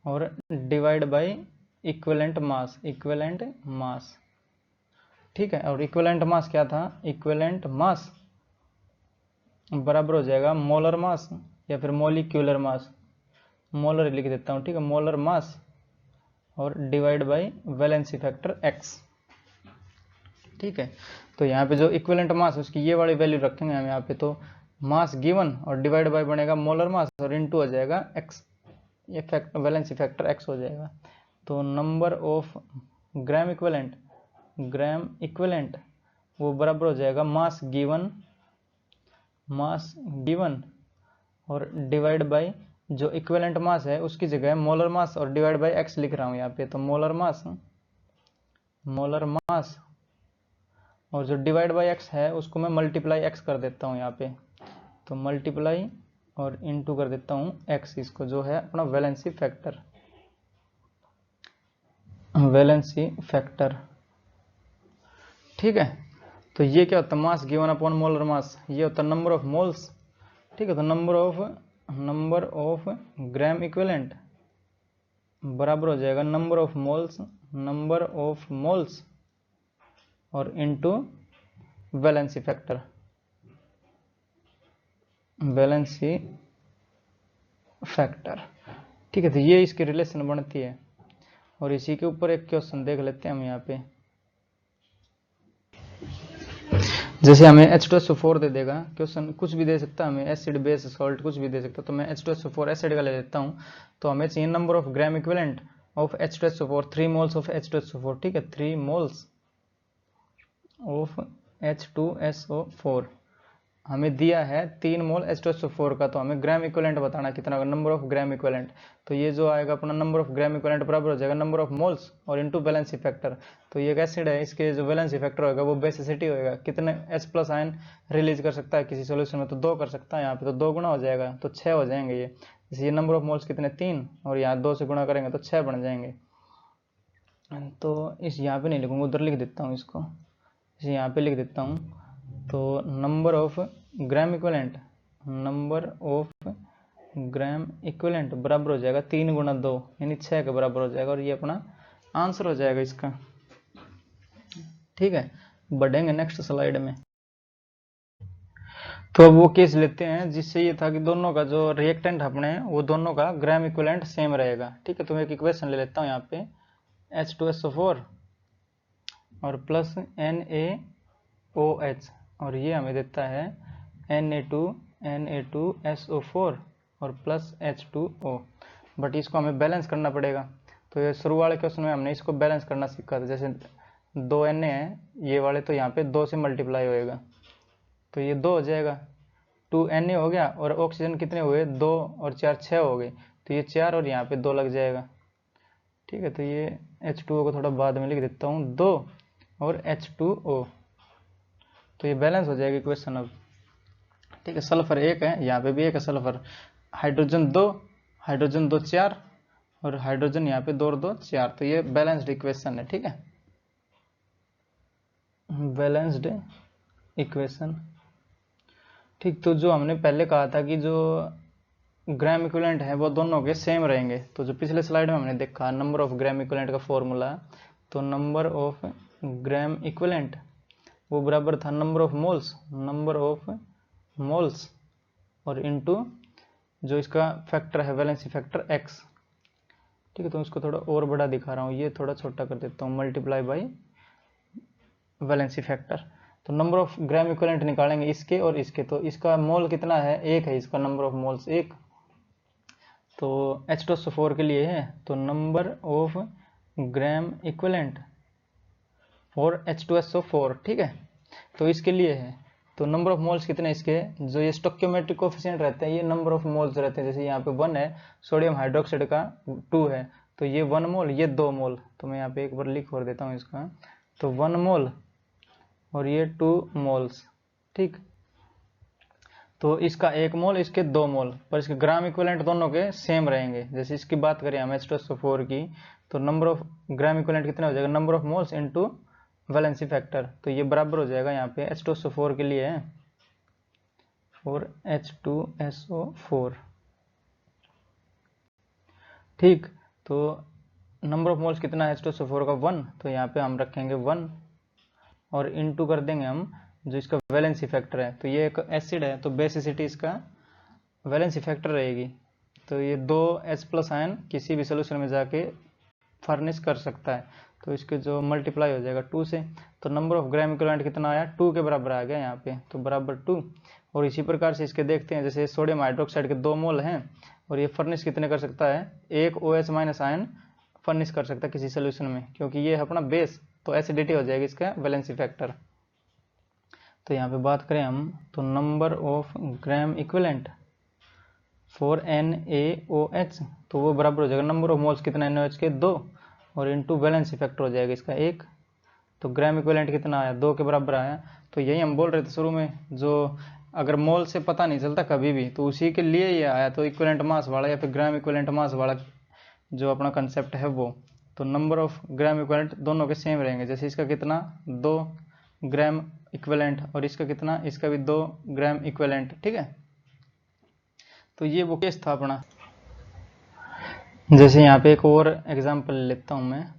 S1: और डिवाइड बाय इक्विवेलेंट मास, ठीक है। और इक्विवेलेंट मास क्या था, इक्विवेलेंट मास बराबर हो जाएगा मोलर मास या फिर मोलिक्यूलर मास, मोलर लिख देता हूँ, ठीक है, मोलर मास, और divide bye valency factor x, ठीक है। तो यहाँ पे जो इक्विवेलेंट मास उसकी ये वाली वैल्यू रखेंगे हम यहाँ पे, तो मास गिवन और डिवाइड बाय बनेगा मोलर मास, और इनटू हो जाएगा x, ये फैक्टर वैलेंसी फैक्टर x हो जाएगा। तो नंबर ऑफ ग्राम इक्विवेलेंट वो बराबर हो जाएगा मास गिवन और डिवाइड बाय जो इक्विवेलेंट मास है उसकी जगह मोलर मास और डिवाइड बाय x लिख रहा हूँ यहाँ पे, तो मोलर मास और जो डिवाइड बाय x है उसको मैं मल्टीप्लाई x कर देता हूँ यहाँ पे, तो मल्टीप्लाई और इनटू कर देता हूँ x, इसको जो है अपना वैलेंसी फैक्टर, ठीक है। तो ये क्या होता है, mass given upon molar mass, ये होता है नंबर ऑफ मोल्स, ठीक है। तो नंबर ऑफ ग्राम इक्विवेलेंट बराबर हो जाएगा नंबर ऑफ मोल्स और इनटू वैलेंसी फैक्टर, ठीक है। तो ये इसकी रिलेशन बनती है, और इसी के ऊपर एक क्वेश्चन देख लेते हैं हम यहाँ पे। जैसे हमें H2SO4 दे देगा क्वेश्चन, कुछ भी दे सकता है हमें, एसिड बेस सॉल्ट कुछ भी दे सकता है, तो मैं H2SO4 एसिड का ले लेता हूँ। तो हमें चाहिए number of gram equivalent of H2SO4, 3 moles of H2SO4, ठीक है, 3 मोल्स ऑफ H2SO4 हमें दिया है 3 मोल H2SO4 का, तो हमें ग्राम इक्विवेलेंट बताना कितना होगा, नंबर ऑफ ग्राम इक्विवेलेंट। तो ये जो आएगा अपना नंबर ऑफ ग्राम इक्विवेलेंट बराबर हो जाएगा नंबर ऑफ मोल्स और इनटू वैलेंसी फैक्टर। तो ये एक एसिड है, इसके जो वैलेंसी फैक्टर होगा वो बेसिसिटी होगा, कितने H प्लस आयन रिलीज कर सकता है किसी सोल्यूशन में, तो 2 कर सकता है यहाँ पे, तो 2 गुना हो जाएगा, तो 6 हो जाएंगे ये। जैसे ये नंबर ऑफ मोल्स कितने 3, और यहाँ 2 से गुणा करेंगे तो 6 बन जाएंगे। तो इस यहाँ पे नहीं लिखूंगा, उधर लिख देता हूँ इसको, इसे यहाँ पे लिख देता हूँ। तो नंबर ऑफ ग्राम इक्विवेलेंट बराबर हो जाएगा 3 गुना 2 यानी 6 के बराबर हो जाएगा, और ये अपना आंसर हो जाएगा इसका, ठीक है। बढ़ेंगे नेक्स्ट स्लाइड में। तो अब वो केस लेते हैं जिससे ये था कि दोनों का जो रिएक्टेंट अपने वो दोनों का ग्राम इक्विवेलेंट सेम रहेगा, ठीक है। तो मैं एक इक्वेशन ले लेता हूँ यहाँ पे, H2SO4 और प्लस NaOH, और ये हमें देता है Na2SO4 और प्लस H2O, बट इसको हमें बैलेंस करना पड़ेगा। तो ये शुरू वाले क्वेश्चन में हमने इसको बैलेंस करना सीखा था, जैसे 2 Na है ये वाले, तो यहाँ पे 2 से मल्टीप्लाई होएगा, तो ये 2 हो जाएगा, 2 Na हो गया, और ऑक्सीजन कितने हुए 2 और 4 6 हो गए, तो ये 4 और यहाँ पे 2 लग जाएगा, ठीक है। तो ये H2O को थोड़ा बाद में लिख देता हूँ, 2 और H2O, तो ये बैलेंस हो जाएगा इक्वेशन अब, ठीक है। सल्फर 1 है, यहाँ पे भी 1 है सल्फर, हाइड्रोजन 2 4 और हाइड्रोजन यहाँ पे 2 और 2 4, तो ये बैलेंस्ड इक्वेशन है, ठीक है, बैलेंस्ड इक्वेशन, ठीक। तो जो हमने पहले कहा था कि जो ग्राम इक्विवेलेंट है वो दोनों के सेम रहेंगे, तो जो पिछले स्लाइड में हमने देखा नंबर ऑफ ग्राम इक्विवेलेंट का फॉर्मूला, तो नंबर ऑफ ग्राम इक्विवेलेंट वो बराबर था नंबर ऑफ मोल्स और इनटू जो इसका फैक्टर है वैलेंसी फैक्टर x। ठीक है, तो इसको थोड़ा और बड़ा दिखा रहा हूँ, ये थोड़ा छोटा कर देता हूँ, मल्टीप्लाई बाई वैलेंसी फैक्टर। तो नंबर ऑफ ग्राम इक्विवेलेंट निकालेंगे इसके और इसके, तो इसका मोल कितना है, एक है, इसका नंबर ऑफ मोल्स एक। तो H2SO4 के लिए है तो number of gram equivalent for H2SO4, ठीक है। तो इसके लिए है तो नंबर ऑफ मोल्स कितने इसके, जो ये स्टोइकियोमेट्रिक कोफिशिएंट रहते हैं ये नंबर ऑफ मोल्स रहते हैं। जैसे यहाँ पे 1 है, सोडियम हाइड्रोक्साइड का 2 है, तो ये 1 मोल ये 2 मोल। तो मैं यहाँ पे एक बार लिख और देता हूँ इसका, तो 1 मोल और ये 2 मोल्स, ठीक। तो इसका 1 मोल इसके 2 मोल, पर इसके ग्राम इक्विवेलेंट दोनों के सेम रहेंगे। जैसे इसकी बात करें हम H2SO4 की, तो नंबर ऑफ ग्राम इक्विवेलेंट कितना हो जाएगा, number of moles into valency factor, तो ये बराबर हो जाएगा यहाँ पे H2SO4 के लिए है फॉर H2SO4, ठीक। तो नंबर ऑफ मोल्स कितना है H2SO4 का 1, तो यहाँ पे हम रखेंगे 1 और इनटू कर देंगे हम जो इसका वैलेंसी फैक्टर है। तो ये एक एसिड है तो बेसिसिटी इसका वैलेंसी फैक्टर रहेगी। तो ये 2H+ आयन किसी भी सोल्यूशन में जाके फर्निश कर सकता है, तो इसके जो मल्टीप्लाई हो जाएगा 2 से। तो नंबर ऑफ ग्राम इक्विवेलेंट कितना आया, 2 के बराबर आ गया यहाँ पे, तो बराबर 2। और इसी प्रकार से इसके देखते हैं, जैसे सोडियम हाइड्रोक्साइड के 2 मोल हैं और ये फर्निश कितने कर सकता है, एक OH- आयन फर्निश कर सकता है किसी सोल्यूशन में, क्योंकि ये है अपना बेस, तो एसिडिटी हो जाएगी इसका वैलेंसी फैक्टर। तो यहाँ पे बात करें हम, तो number of gram equivalent for NaOH, तो वो बराबर हो जाएगा नंबर ऑफ मोल्स कितना NaOH के 2 और इनटू वैलेंसी फैक्टर हो जाएगा इसका 1। तो ग्राम इक्विवेलेंट कितना आया, 2 के बराबर आया। तो यही हम बोल रहे थे शुरू में, जो अगर मोल से पता नहीं चलता कभी भी, तो उसी के लिए ये आया। तो इक्विवेलेंट मास वाला या फिर ग्राम इक्विवेलेंट मास वाला जो अपना कंसेप्ट है वो, तो नंबर ऑफ ग्राम इक्विवेलेंट दोनों के सेम रहेंगे। जैसे इसका कितना 2 ग्राम इक्विवेलेंट और इसका कितना, इसका भी 2 ग्राम इक्विवेलेंट, ठीक है। तो ये वो केस था अपना। जैसे यहाँ पे एक और एग्जांपल लेता हूँ मैं,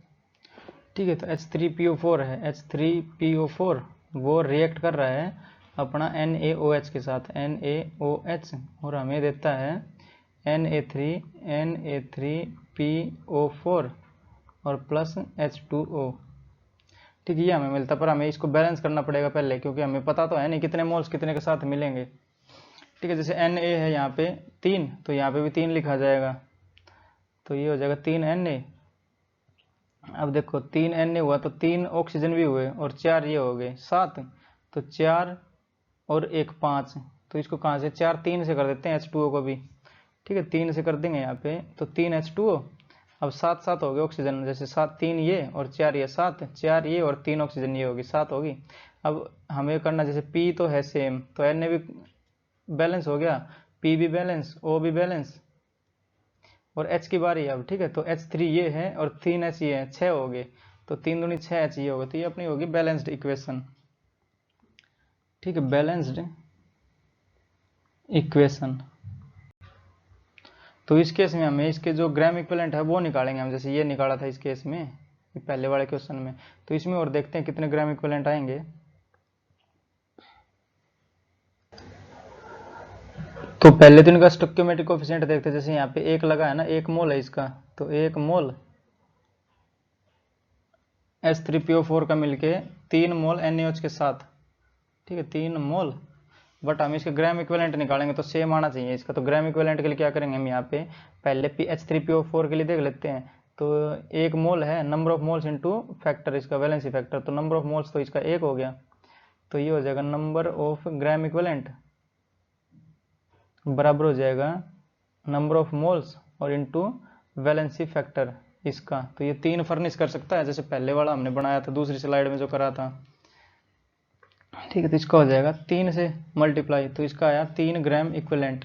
S1: ठीक है। तो H3PO4 है, H3PO4 वो रिएक्ट कर रहा है अपना NaOH के साथ, NaOH, और हमें देता है Na3PO4 और प्लस H2O, ठीक है। ये हमें मिलता, पर हमें इसको बैलेंस करना पड़ेगा पहले, क्योंकि हमें पता तो है नहीं कितने मोल्स कितने के साथ मिलेंगे, ठीक है। जैसे Na है यहाँ पे 3, तो यहाँ पे भी 3 लिखा जाएगा, तो ये हो जाएगा 3 Na। अब देखो 3 Na हुआ तो 3 ऑक्सीजन भी हुए और 4 ये हो गए 7, तो 4 और 1 5, तो इसको कहाँ से 4 3 से कर देते हैं H2O को भी, ठीक है। 3 से कर देंगे यहाँ पे, तो 3 H2O, अब 7 7 हो गए ऑक्सीजन, जैसे 7 3 ये और 4 ये, 7 4 ये और 3 ऑक्सीजन ये होगी, 7 होगी। अब हमें करना, जैसे P तो है सेम, तो Na भी बैलेंस हो गया, P भी बैलेंस, O भी बैलेंस, और H की बारी अब, ठीक है। तो H3 ये है और 3H ये है, 6 हो गए, तो 3 दूनी 6H ये होगा, तो ये अपनी होगी बैलेंस्ड इक्वेशन, ठीक है, बैलेंस्ड इक्वेशन। तो इस केस में हमें इसके जो ग्राम इक्विवेलेंट है वो निकालेंगे हम, जैसे ये निकाला था इस केस में पहले वाले क्वेश्चन में। तो इसमें और देखते हैं कितने ग्राम इक्विवेलेंट आएंगे। तो पहले तो इनका स्टोइकियोमेट्रिक कोएफिशिएंट देखते हैं। जैसे यहाँ पे 1 लगा है ना, 1 मोल है इसका, तो 1 मोल H3PO4 का मिलके 3 मोल NaOH के साथ, ठीक है, 3 मोल। बट हम इसके ग्राम इक्विवेलेंट निकालेंगे तो सेम आना चाहिए इसका। तो ग्राम इक्विवेलेंट के लिए क्या करेंगे हम, यहाँ पे पहले H3PO4 के लिए देख लेते हैं। तो 1 मोल है, number of moles into factor इसका वैलेंसी फैक्टर, तो नंबर ऑफ मोल्स तो इसका 1 हो गया, तो ये हो जाएगा नंबर ऑफ ग्राम इक्विवेलेंट बराबर हो जाएगा नंबर ऑफ मोल्स और इनटू वैलेंसी फैक्टर इसका। तो ये 3 फर्निश कर सकता है, जैसे पहले वाला हमने बनाया था दूसरी स्लाइड में जो करा था, ठीक है। तो इसका हो जाएगा 3 से मल्टीप्लाई, तो इसका आया 3 ग्राम इक्विवेलेंट।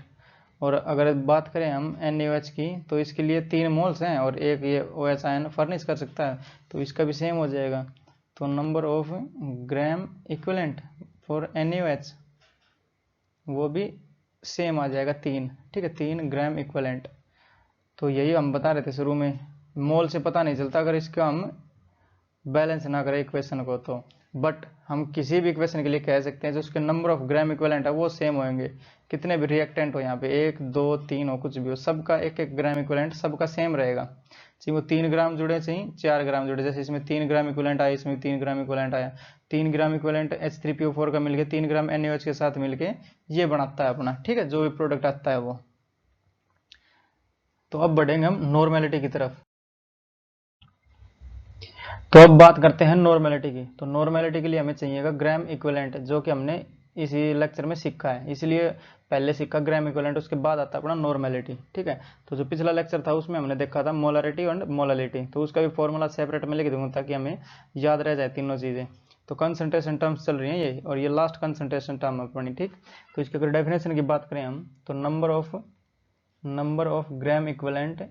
S1: और अगर बात करें हम NaOH की, तो इसके लिए 3 मोल्स हैं और एक ये OH आयन फर्निश कर सकता है, तो इसका भी सेम हो जाएगा। तो number of gram equivalent for NaOH वो भी सेम आ जाएगा 3, ठीक है, 3 ग्राम इक्विवेलेंट। तो यही हम बता रहे थे शुरू में, मोल से पता नहीं चलता, अगर इसका हम बैलेंस ना करे इक्वेशन को तो, बट हम किसी भी इक्वेशन के लिए कह सकते हैं जो उसके नंबर ऑफ ग्राम इक्विवेलेंट है वो सेम होंगे, कितने भी रिएक्टेंट हो यहाँ पे 1 2 3 हो कुछ भी हो, सबका एक एक ग्राम इक्विवेलेंट सबका सेम रहेगा, चाहे वो 3 ग्राम जुड़े चाहे 4 ग्राम जुड़े, जैसे इसमें 3 ग्राम इक्विवेलेंट आया, इसमें 3 ग्राम इक्विवेलेंट आया, 3 ग्राम इक्विवेलेंट H3PO4 का मिलके 3 ग्राम NaOH के साथ मिलके ये बनाता है अपना, ठीक है, जो भी प्रोडक्ट आता है वो। तो अब बढ़ेंगे हम नॉर्मेलिटी की तरफ। तो अब बात करते हैं नॉर्मेलिटी की। तो नॉर्मेलिटी के लिए हमें चाहिएगा ग्राम इक्विवेलेंट, जो कि हमने इसी लेक्चर में सीखा है, इसलिए पहले सीखा ग्राम इक्विवेलेंट, उसके बाद आता है अपना नॉर्मेलिटी, ठीक है। तो जो पिछला लेक्चर था उसमें हमने देखा था मोलरिटी और मोलालिटी, तो उसका भी फॉर्मूला सेपरेट में लिख दूंगा ताकि हमें याद रह जाए तीनों चीज़ें। तो कंसंट्रेशन टर्म्स चल रही हैं ये, और ये लास्ट कंसंट्रेशन टर्म अपनी, ठीक। तो इसके अगर डेफिनेशन की बात करें हम, तो number of gram equivalent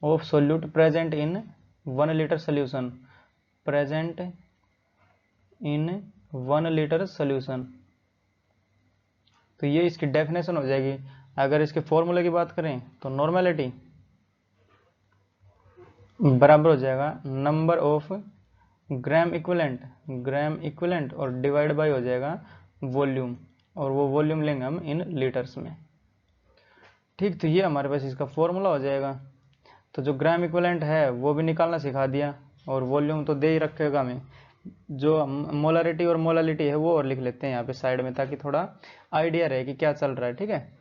S1: of solute present in 1 litre solution, present in 1 litre solution. तो ये इसकी डेफिनेशन हो जाएगी। अगर इसके फॉर्मूले की बात करें तो नॉर्मेलिटी बराबर हो जाएगा नंबर ऑफ ग्राम इक्विवेलेंट और डिवाइड बाय हो जाएगा वॉल्यूम, और वो वॉल्यूम लेंगे हम इन लीटर्स में, ठीक। तो ये हमारे पास इसका फॉर्मूला हो जाएगा। तो जो ग्राम इक्विवेलेंट है वो भी निकालना सिखा दिया, और वॉल्यूम तो दे ही रखेगा हमें। जो मोलरिटी और मोलालिटी है वो और लिख लेते हैं यहाँ पे साइड में, ताकि थोड़ा आइडिया रहे कि क्या चल रहा है, ठीक है।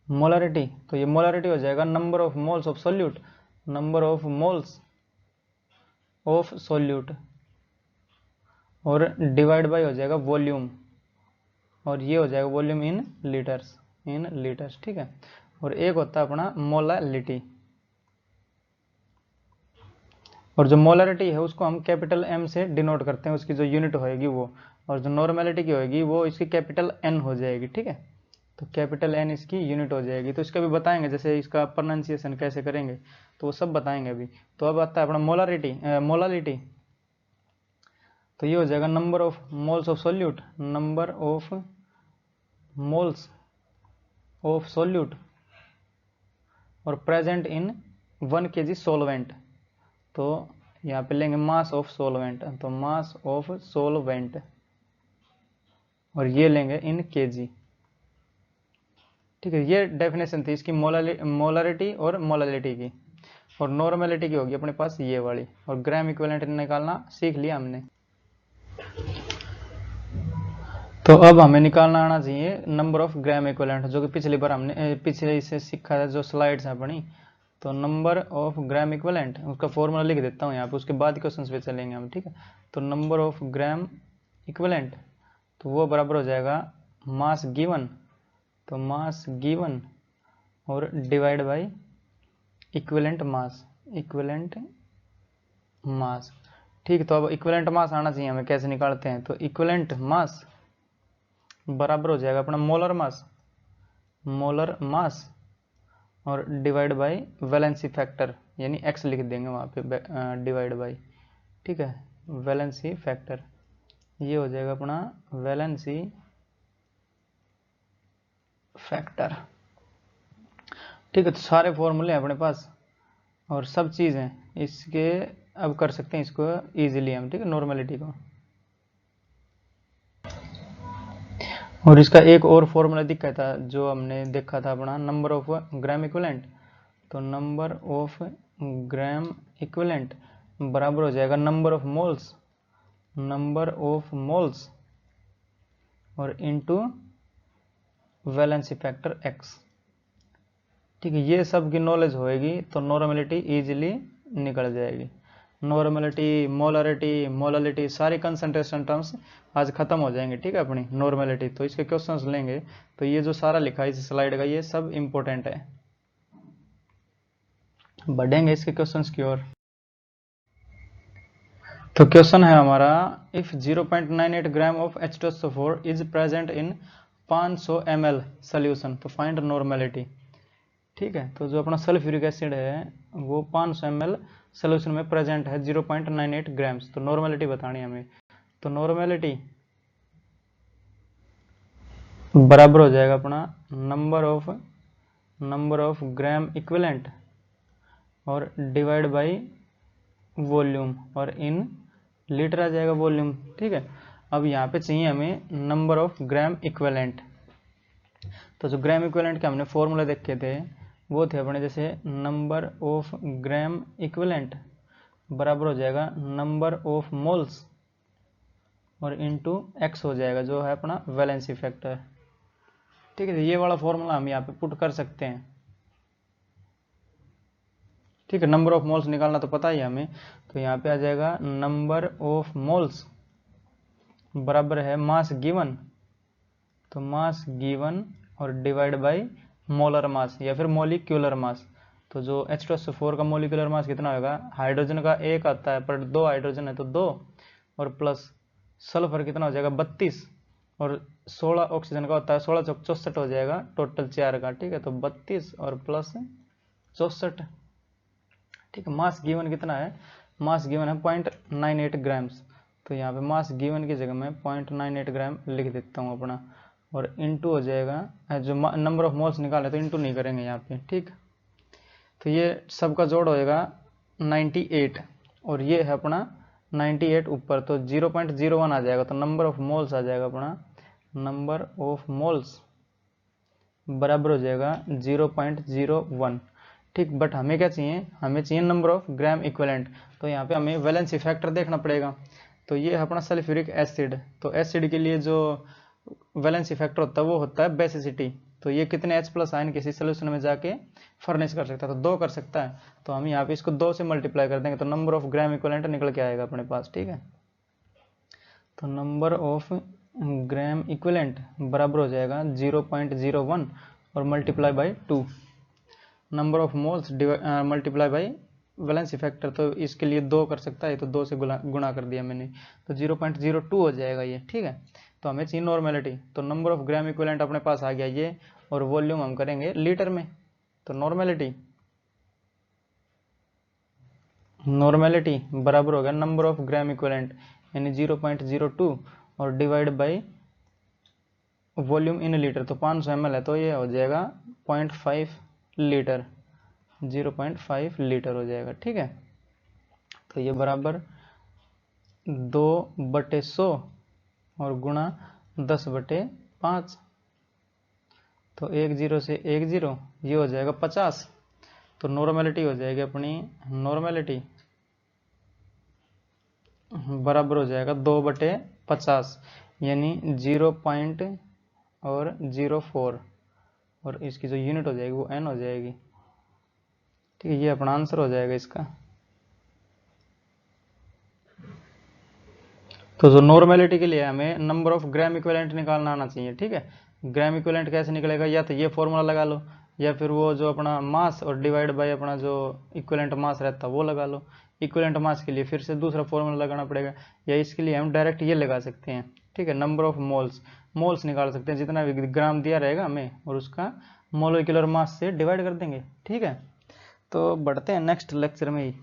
S1: मोलरिटी, तो ये मोलरिटी हो जाएगा number of moles of solute, number of moles of solute, और डिवाइड बाय हो जाएगा वॉल्यूम, और ये हो जाएगा वॉल्यूम इन लीटर्स, ठीक है। और एक होता है अपना मोलालिटी, और जो मोलरिटी है उसको हम कैपिटल M से डिनोट करते हैं, उसकी जो यूनिट होएगी वो, और जो नॉर्मेलिटी की होएगी वो इसकी कैपिटल N हो जाएगी, ठीक है। तो कैपिटल N इसकी यूनिट हो जाएगी। तो इसका भी बताएंगे, जैसे इसका प्रोनाउंसिएशन कैसे करेंगे तो वो सब बताएंगे अभी। तो अब आता है अपना मोलालिटी। तो ये हो जाएगा number of moles of solute, number of moles of solute, और प्रेजेंट इन 1 kg सोलवेंट। तो यहाँ पे लेंगे मास ऑफ सोलवेंट, तो मास ऑफ सोलवेंट, और ये लेंगे इन केजी, ठीक है। ये डेफिनेशन थी इसकी मोलरिटी और मोलालिटी की, और नॉर्मेलिटी की होगी अपने पास ये वाली, और ग्राम इक्विवेलेंट निकालना सीख लिया हमने। तो अब हमें निकालना आना चाहिए नंबर ऑफ ग्राम इक्विवेलेंट, जो कि पिछली बार हमने पिछले से सीखा था, जो स्लाइड्स है अपनी। तो नंबर ऑफ ग्राम इक्विवेलेंट, उसका फॉर्मूला लिख देता हूँ यहाँ पे, उसके बाद क्वेश्चंस पे चलेंगे हम, ठीक है। तो नंबर ऑफ ग्राम इक्विवेलेंट, तो वो बराबर हो जाएगा मास गिवन, तो मास गिवन और डिवाइड बाय इक्विवेलेंट मास, ठीक। तो अब इक्विवेलेंट मास आना चाहिए हमें, कैसे निकालते हैं। तो इक्विवेलेंट मास बराबर हो जाएगा अपना मोलर मास और डिवाइड बाय वैलेंसी फैक्टर, यानी x लिख देंगे वहाँ पे, डिवाइड बाय, ठीक है, वैलेंसी फैक्टर। ये हो जाएगा अपना वैलेंसी फैक्टर, ठीक है। तो सारे फॉर्मूले हैं अपने पास और सब चीज़ हैं इसके, अब कर सकते हैं इसको इजीली हम, ठीक है, नॉर्मेलिटी को। और इसका एक और फॉर्मूला दिखा था जो हमने देखा था अपना, नंबर ऑफ ग्राम इक्विवेलेंट। तो नंबर ऑफ ग्राम इक्विवेलेंट बराबर हो जाएगा नंबर ऑफ मोल्स और इनटू वैलेंसी फैक्टर x, ठीक है। ये सब की नॉलेज होएगी तो नॉर्मेलिटी इजीली निकल जाएगी। नॉर्मेलिटी, मोलरिटी, मोलालिटी, सारी कंसंट्रेशन टर्म्स आज खत्म हो जाएंगे, ठीक है, अपनी नॉर्मेलिटी। तो इसके क्वेश्चंस लेंगे, तो ये जो सारा लिखा है इस स्लाइड का ये सब इंपॉर्टेंट है। बढ़ेंगे इसके क्वेश्चंस की ओर। तो क्वेश्चन है हमारा, if 0.98 gram of H2SO4 is present in 500 ml solution तो फाइंड नॉर्मेलिटी, ठीक है। तो जो अपना सल्फ्यूरिक एसिड है वो 500 ml सोल्यूशन में प्रेजेंट है 0.98 ग्राम्स, तो नॉर्मेलिटी बतानी है हमें। तो नॉर्मेलिटी बराबर हो जाएगा अपना number of number of gram equivalent और डिवाइड बाई वॉल्यूम और इन लीटर आ जाएगा वॉल्यूम। ठीक है, अब यहाँ पे चाहिए हमें नंबर ऑफ ग्राम इक्विवेलेंट। तो जो ग्राम इक्विवेलेंट के हमने फॉर्मूला देखे थे वो थे अपने, जैसे नंबर ऑफ ग्राम इक्विवेलेंट बराबर हो जाएगा नंबर ऑफ मोल्स और इनटू एक्स हो जाएगा जो है अपना वैलेंसी फैक्टर। ठीक है, ये वाला फॉर्मूला हम यहाँ पे पुट कर सकते हैं। ठीक है, नंबर ऑफ मोल्स निकालना तो पता ही है हमें, तो यहाँ पे आ जाएगा नंबर ऑफ मोल्स बराबर है मास गिवन, तो मास गिवन और डिवाइड बाय मोलर मास या फिर मोलिक्यूलर मास। तो जो H2SO4 का मोलिकुलर मास कितना होगा, हाइड्रोजन का 1 आता है पर 2 हाइड्रोजन है तो 2, और प्लस सल्फर कितना हो जाएगा 32, और 16 ऑक्सीजन का होता है 16 चौक 64 हो जाएगा टोटल 4 का। ठीक है, तो 32 और प्लस 64। ठीक है, मास गिवन कितना है, मास गिवन है 0.98 ग्राम्स, तो यहाँ पे मास गिवन की जगह में 0.98 ग्राम लिख देता हूँ अपना, और इनटू हो जाएगा जो नंबर ऑफ मोल्स निकाले तो इनटू नहीं करेंगे यहाँ पे। ठीक, तो ये सबका जोड़ होएगा 98 और ये है अपना 98 ऊपर, तो 0.01 आ जाएगा, तो नंबर ऑफ मोल्स आ जाएगा अपना, नंबर ऑफ मोल्स बराबर हो जाएगा 0.01। ठीक, बट हमें क्या चाहिए, हमें चाहिए नंबर ऑफ ग्राम इक्विवेलेंट, तो यहाँ पे हमें वैलेंसी फैक्टर देखना पड़ेगा। तो ये है अपना सल्फ्यूरिक एसिड, तो एसिड के लिए जो वैलेंसी फैक्टर होता है वो होता है बेसिसिटी, तो ये कितने H+ आयन किसी सोल्यूशन में जाके फर्निश कर सकता है, तो 2 कर सकता है, तो हम यहाँ पे इसको 2 से मल्टीप्लाई कर देंगे तो नंबर ऑफ ग्राम इक्विवेलेंट निकल के आएगा अपने पास। ठीक है, तो नंबर ऑफ ग्राम इक्विवेलेंट बराबर हो जाएगा 0.01 और multiply by 2, number of moles multiply by valency factor, तो इसके लिए 2 कर सकता है, तो 2 से गुणा कर दिया मैंने, तो 0.02 हो जाएगा ये। ठीक है, तो हमें चाहिए नॉर्मेलिटी, तो नंबर ऑफ ग्राम इक्विवेलेंट अपने पास आ गया ये, और वॉल्यूम हम करेंगे लीटर में, तो नॉर्मेलिटी बराबर होगा नंबर ऑफ ग्राम इक्विवेलेंट यानी 0.02 और divide by volume in litre, तो 500 ml है तो ये हो जाएगा 0.5 लीटर, 0.5 लीटर हो जाएगा। ठीक है, तो ये बराबर 2/100 और गुणा 10/5, तो 1 0 से 1 0 ये हो जाएगा 50, तो नॉर्मेलिटी हो जाएगी अपनी, नॉर्मेलिटी बराबर हो जाएगा 2/50 यानी 0.04 और इसकी जो यूनिट हो जाएगी वो N हो जाएगी। ठीक है, ये अपना आंसर हो जाएगा इसका। तो जो नॉर्मेलिटी के लिए हमें नंबर ऑफ ग्राम इक्विवेलेंट निकालना आना चाहिए। ठीक है, ग्राम इक्विवेलेंट कैसे निकलेगा, या तो ये फॉर्मूला लगा लो या फिर वो जो अपना मास और डिवाइड बाय अपना जो इक्विवेलेंट मास रहता है वो लगा लो। इक्विवेलेंट मास के लिए फिर से दूसरा फॉर्मूला लगाना पड़ेगा, या इसके लिए हम डायरेक्ट ये लगा सकते हैं। ठीक है, नंबर ऑफ मोल्स निकाल सकते हैं, जितना भी ग्राम दिया रहेगा हमें और उसका मोलिकुलर मास से डिवाइड कर देंगे। ठीक है, तो बढ़ते हैं नेक्स्ट लेक्चर में ही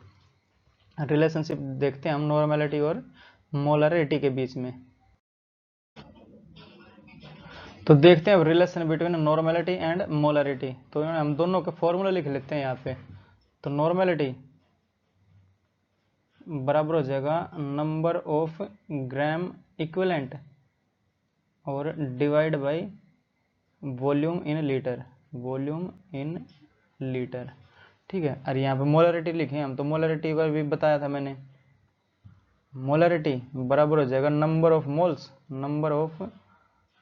S1: रिलेशनशिप देखते हैं हम नॉर्मेलिटी और मोलरिटी के बीच में। तो देखते हैं अब relation between normality and molarity, तो हम दोनों के फॉर्मूला लिख लेते हैं यहाँ पे। तो नॉर्मेलिटी बराबर हो जाएगा नंबर ऑफ ग्राम इक्विवेलेंट और divide by volume in litre, volume in litre. ठीक है, और यहाँ पे मोलरिटी लिखे हम, तो मोलरिटी का भी बताया था मैंने, मोलरिटी बराबर हो जाएगा नंबर ऑफ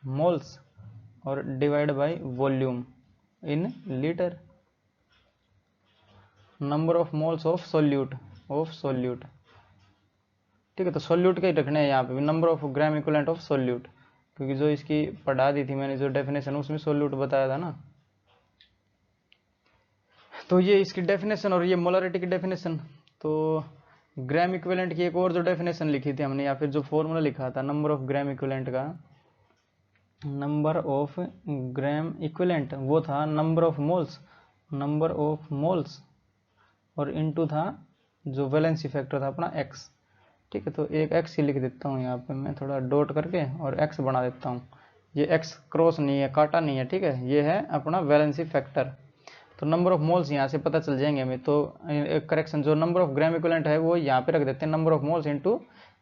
S1: मोल्स और divide by volume in litre, number of moles of solute. ठीक है, तो सोल्यूट का ही रखना है यहाँ पे, number of gram equivalent of solute, क्योंकि जो इसकी पढ़ा दी थी मैंने जो डेफिनेशन उसमें सोल्यूट बताया था ना। तो ये इसकी डेफिनेशन और ये मोलरिटी की डेफिनेशन। तो ग्राम इक्विवेलेंट की एक और जो डेफिनेशन लिखी थी हमने, या फिर जो फॉर्मूला लिखा था नंबर ऑफ ग्राम इक्विवेलेंट का, नंबर ऑफ ग्राम इक्विवेलेंट वो था नंबर ऑफ मोल्स और इनटू था जो वैलेंसी फैक्टर था अपना x। ठीक है, तो एक x ही लिख देता हूँ यहाँ पे मैं थोड़ा डॉट करके और x बना देता हूँ, ये x क्रॉस नहीं है, काटा नहीं है। ठीक है, ये है अपना वैलेंसी फैक्टर। तो नंबर ऑफ मोल्स यहाँ से पता चल जाएंगे हमें। तो करेक्शन, जो नंबर ऑफ ग्राम इक्विवेलेंट है वो यहाँ पे रख देते हैं number of moles into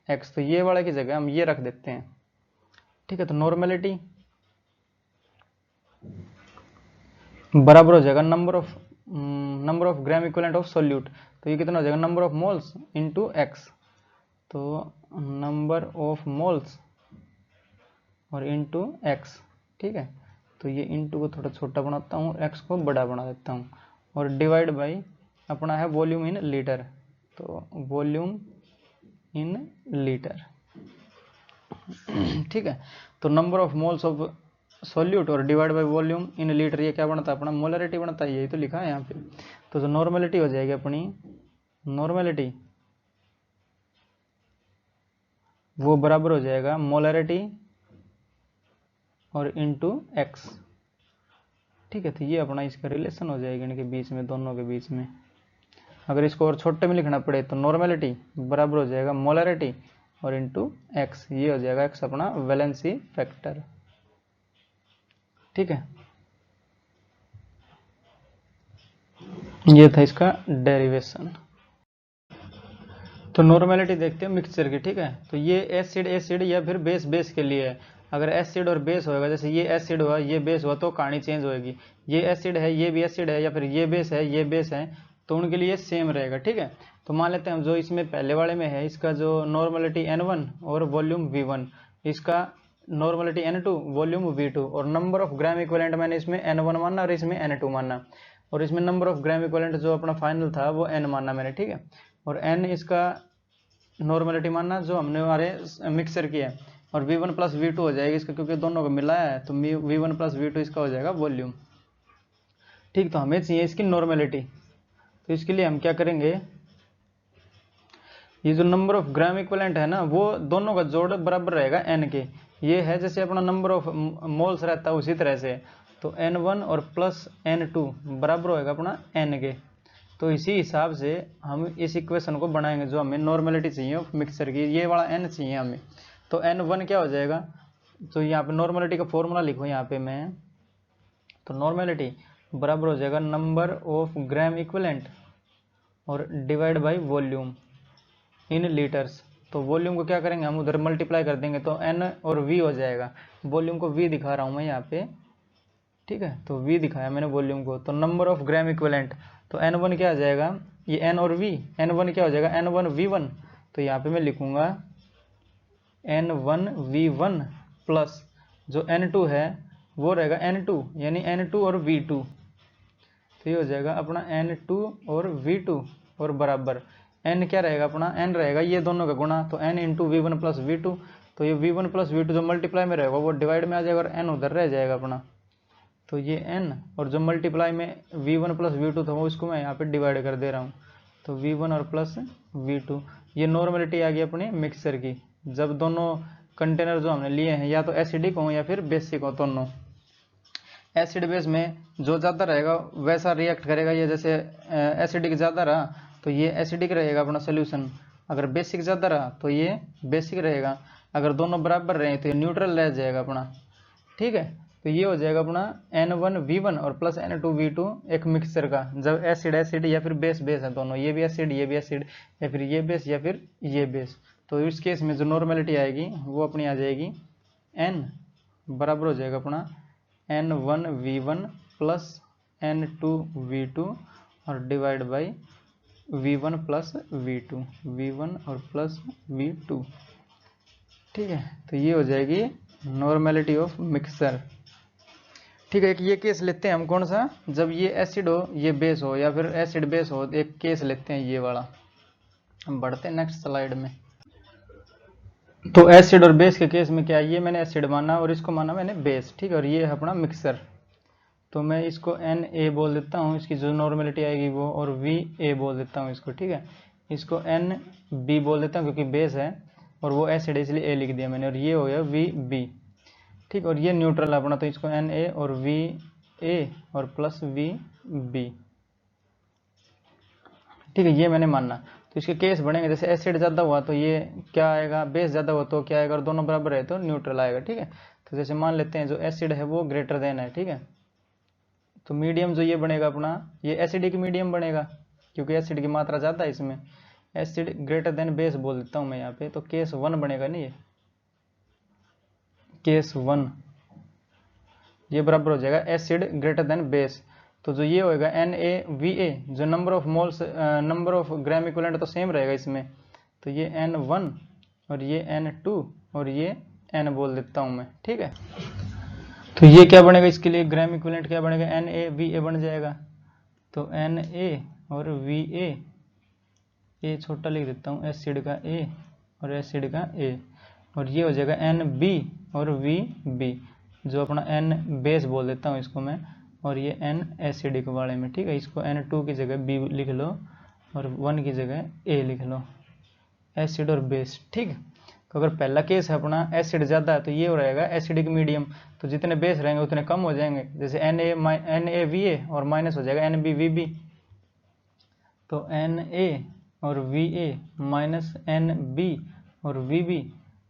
S1: x, तो ये वाला की जगह हम ये रख देते हैं, ठीक है। तो नॉर्मेलिटी बराबर हो जाएगा number of gram equivalent of solute, तो ये कितना हो जाएगा number of moles into x, तो नंबर ऑफ मोल्स और इंटू एक्स, ठीक है। तो ये इंटू को थोड़ा छोटा बनाता हूँ, एक्स को बड़ा बना देता हूँ, और डिवाइड बाई अपना है वॉल्यूम इन लीटर, तो वॉल्यूम इन लीटर, ठीक है। तो number of moles of solute और divide by volume in litre, ये क्या बनता है अपना मोलरिटी बनता है, यही तो लिखा है यहाँ पे। तो जो नॉर्मेलिटी हो जाएगी अपनी, नॉर्मेलिटी वो बराबर हो जाएगा मोलरिटी और इंटू एक्स, ठीक है। तो ये अपना इसका रिलेशन हो जाएगा इनके बीच में, दोनों के बीच में। अगर इसको और छोटे में लिखना पड़े तो नॉर्मेलिटी बराबर हो जाएगा मोलरिटी और इंटू एक्स, ये हो जाएगा एक्स अपना वैलेंसी फैक्टर, ठीक है। ये था इसका डेरिवेशन। तो नॉर्मेलिटी देखते हैं मिक्सचर की, ठीक है। तो ये एसिड एसिड या फिर बेस बेस के लिए है। अगर एसिड और बेस होगा, जैसे ये एसिड हुआ ये बेस हुआ, तो कहानी चेंज होगी। ये एसिड है ये भी एसिड है, या फिर ये बेस है ये बेस है, तो उनके लिए सेम रहेगा, ठीक है। तो मान लेते हैं हम जो इसमें पहले वाले में है, इसका जो नॉर्मेलिटी N1 और वॉल्यूम V1, इसका नॉर्मेलिटी N2 वॉल्यूम V2, और नंबर ऑफ ग्राम इक्विवेलेंट मैंने इसमें N1 माना और इसमें N2 माना, और इसमें नंबर ऑफ ग्राम इक्विवेलेंट जो अपना फाइनल था वो N माना मैंने, ठीक है। और N इसका नॉर्मेलिटी मानना जो हमने हमारे मिक्सर किया है, और V1 प्लस V2 हो जाएगा इसका, क्योंकि दोनों को मिलाया है, तो V1 प्लस V2 इसका हो जाएगा वॉल्यूम, ठीक। तो हमें चाहिए इसकी नॉर्मेलिटी, तो इसके लिए हम क्या करेंगे, ये जो नंबर ऑफ ग्राम इक्विवेलेंट है ना, वो दोनों का जोड़ बराबर रहेगा N के। ये है जैसे अपना नंबर ऑफ मोल्स रहता है उसी तरह से, तो N1 और प्लस N2 बराबर होएगा अपना N के। तो इसी हिसाब से हम इस इक्वेशन को बनाएंगे, जो हमें नॉर्मेलिटी चाहिए मिक्सचर की, ये वाला N चाहिए हमें। तो N1 क्या हो जाएगा, तो यहाँ पे नॉर्मेलिटी का फॉर्मूला लिखो यहाँ पे मैं, तो नॉर्मेलिटी बराबर हो जाएगा नंबर ऑफ ग्राम इक्विवेलेंट और divide by volume in litres. तो वॉल्यूम को क्या करेंगे हम उधर मल्टीप्लाई कर देंगे, तो N और V हो जाएगा। वॉल्यूम को V दिखा रहा हूँ मैं यहाँ पे, ठीक है। तो V दिखाया मैंने वॉल्यूम को। तो नंबर ऑफ ग्राम इक्विवेलेंट, तो N1 क्या आ जाएगा, ये N और V, N1 क्या हो जाएगा N1 V1, तो यहाँ पे मैं लिखूंगा N1 V1 प्लस जो N2 है वो रहेगा N2, यानी N2 और V2, तो ये हो जाएगा अपना N2 और V2, और बराबर N क्या रहेगा अपना, N रहेगा ये दोनों का गुणा, तो N into V1 plus V2, तो ये V1 प्लस V2 जो मल्टीप्लाई में रहेगा वो डिवाइड में आ जाएगा, और N उधर रह जाएगा अपना, तो ये N, और जो मल्टीप्लाई में V1 प्लस V2 था वो इसको मैं यहाँ पे डिवाइड कर दे रहा हूँ, तो V1 और प्लस V2। ये नॉर्मेलिटी आ गई अपनी मिक्सचर की, जब दोनों कंटेनर जो हमने लिए हैं या तो एसिडिक हो या फिर बेसिक हो, दोनों। एसिड बेस में जो ज़्यादा रहेगा वैसा रिएक्ट करेगा, ये जैसे एसिडिक ज़्यादा रहा तो ये एसिडिक रहेगा अपना सोल्यूशन, अगर बेसिक ज़्यादा रहा तो ये बेसिक रहेगा, अगर दोनों बराबर रहे तो ये न्यूट्रल रह जाएगा अपना, ठीक है। तो ये हो जाएगा अपना N1 V1 और प्लस N2 V2 एक मिक्सचर का, जब एसिड एसिड या फिर बेस बेस है दोनों, ये भी एसिड ये भी एसिड, या फिर ये बेस या फिर ये बेस। तो इस केस में जो नॉर्मेलिटी आएगी वो अपनी आ जाएगी N बराबर हो जाएगा अपना N1 V1 plus N2 V2 और divide by V1 plus V2, V1 और प्लस V2, ठीक है। तो ये हो जाएगी नॉर्मेलिटी ऑफ मिक्सचर, ठीक है। एक ये केस लेते हैं हम, कौन सा, जब ये एसिड हो ये बेस हो, या फिर एसिड बेस हो, एक केस लेते हैं ये वाला। हम बढ़ते हैं नेक्स्ट स्लाइड में। तो एसिड और बेस के केस में क्या है, ये मैंने एसिड माना और इसको माना मैंने बेस, ठीक है। और ये है अपना मिक्सर, तो मैं इसको Na बोल देता हूँ, इसकी जो नॉर्मेलिटी आएगी वो, और Va बोल देता हूँ इसको, ठीक है। इसको Nb बोल देता हूँ क्योंकि बेस है, और वो एसिड है इसलिए A लिख दिया मैंने, और ये हो गया Vb, ठीक। और ये न्यूट्रल है अपना, तो इसको Na और Va और प्लस Vb, ठीक है। ये मैंने माना। तो इसके केस बनेंगे, जैसे एसिड ज़्यादा हुआ तो ये क्या आएगा, बेस ज़्यादा हुआ तो क्या आएगा, और दोनों बराबर है तो न्यूट्रल आएगा, ठीक है। तो जैसे मान लेते हैं जो एसिड है वो ग्रेटर देन है, ठीक है। तो मीडियम जो ये बनेगा अपना, ये एसिडिक मीडियम बनेगा क्योंकि एसिड की मात्रा ज़्यादा है इसमें। एसिड ग्रेटर देन बेस बोल देता हूँ मैं यहाँ पे, तो केस 1 बनेगा नहीं, ये केस 1 ये बराबर हो जाएगा एसिड ग्रेटर देन बेस। तो जो ये होएगा NaVa, जो number of moles number of gram equivalent तो सेम रहेगा इसमें, तो ये N1 और ये N2 और ये N बोल देता हूँ मैं, ठीक है। तो ये क्या बनेगा इसके लिए ग्राम इक्विवेलेंट क्या बनेगा, NaVa बन जाएगा। तो Na और Va, ए छोटा लिख देता हूँ, एसिड का A और एसिड का A, और ये हो जाएगा NB और VB, जो अपना N बेस बोल देता हूँ इसको मैं, और ये N एसिडिक वाले में, ठीक है। इसको N2 की जगह B लिख लो और 1 की जगह A लिख लो, एसिड और बेस, ठीक। तो अगर पहला केस है अपना एसिड ज़्यादा है तो ये हो रहेगा एसिडिक मीडियम, तो जितने बेस रहेंगे उतने कम हो जाएंगे, जैसे NaVa और माइनस हो जाएगा NbVb, तो Na और Va माइनस NB और Vb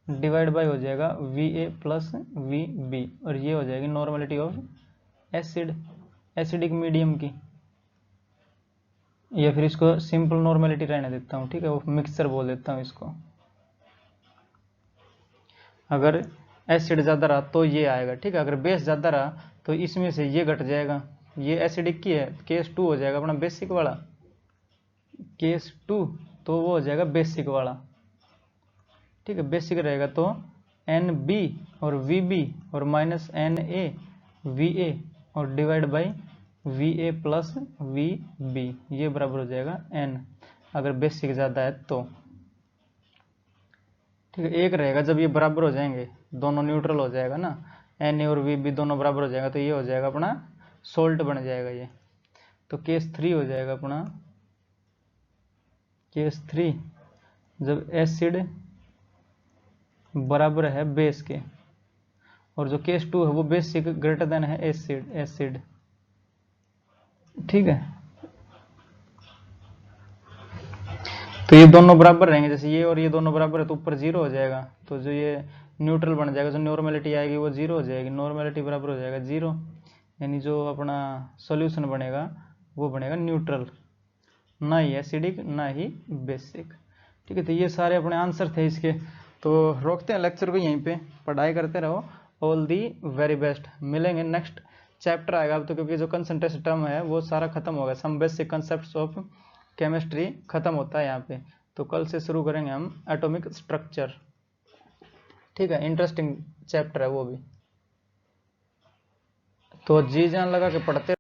S1: डिवाइड बाय हो जाएगा Va प्लस Vb, और ये हो जाएगी नॉर्मलिटी ऑफ एसिडिक मीडियम की, या फिर इसको सिंपल नॉर्मलिटी रहने देता हूँ, ठीक है, वो मिक्सचर बोल देता हूँ इसको। अगर एसिड ज़्यादा रहा तो ये आएगा, ठीक है। अगर बेस ज़्यादा रहा तो इसमें से ये घट जाएगा, ये एसिडिक की है, केस 2 हो जाएगा अपना बेसिक वाला, केस 2 तो वो हो जाएगा बेसिक वाला, ठीक है। बेसिक रहेगा तो NB और VB और माइनस NaVa और divide by Va plus VB, ये बराबर हो जाएगा N, अगर बेसिक ज़्यादा है तो, ठीक है। एक रहेगा जब ये बराबर हो जाएंगे, दोनों न्यूट्रल हो जाएगा ना, Na और VB दोनों बराबर हो जाएगा, तो ये हो जाएगा अपना सोल्ट बन जाएगा ये। तो केस 3 हो जाएगा अपना, केस 3 जब एसिड बराबर है बेस के, और जो केस 2 है वो बेसिक ग्रेटर देन है एसिड, ठीक है। तो ये दोनों बराबर रहेंगे, जैसे ये और ये दोनों बराबर है तो ऊपर 0 हो जाएगा, तो जो ये न्यूट्रल बन जाएगा, जो नॉर्मलिटी आएगी वो 0 हो जाएगी, नॉर्मलिटी बराबर हो जाएगा 0, यानी जो अपना सॉल्यूशन बनेगा वो बनेगा न्यूट्रल, ना ही एसिडिक ना ही बेसिक, ठीक है। तो ये सारे अपने आंसर थे इसके। तो रोकते हैं लेक्चर को यहीं पे, पढ़ाई करते रहो। ऑल दी वेरी बेस्ट, मिलेंगे नेक्स्ट चैप्टर आएगा अब तो, क्योंकि जो कंसंट्रेशन टर्म है वो सारा खत्म होगा, some basic concepts of chemistry खत्म होता है यहाँ पे। तो कल से शुरू करेंगे हम एटॉमिक स्ट्रक्चर, ठीक है। इंटरेस्टिंग चैप्टर है वो भी, तो जी जान लगा के पढ़ते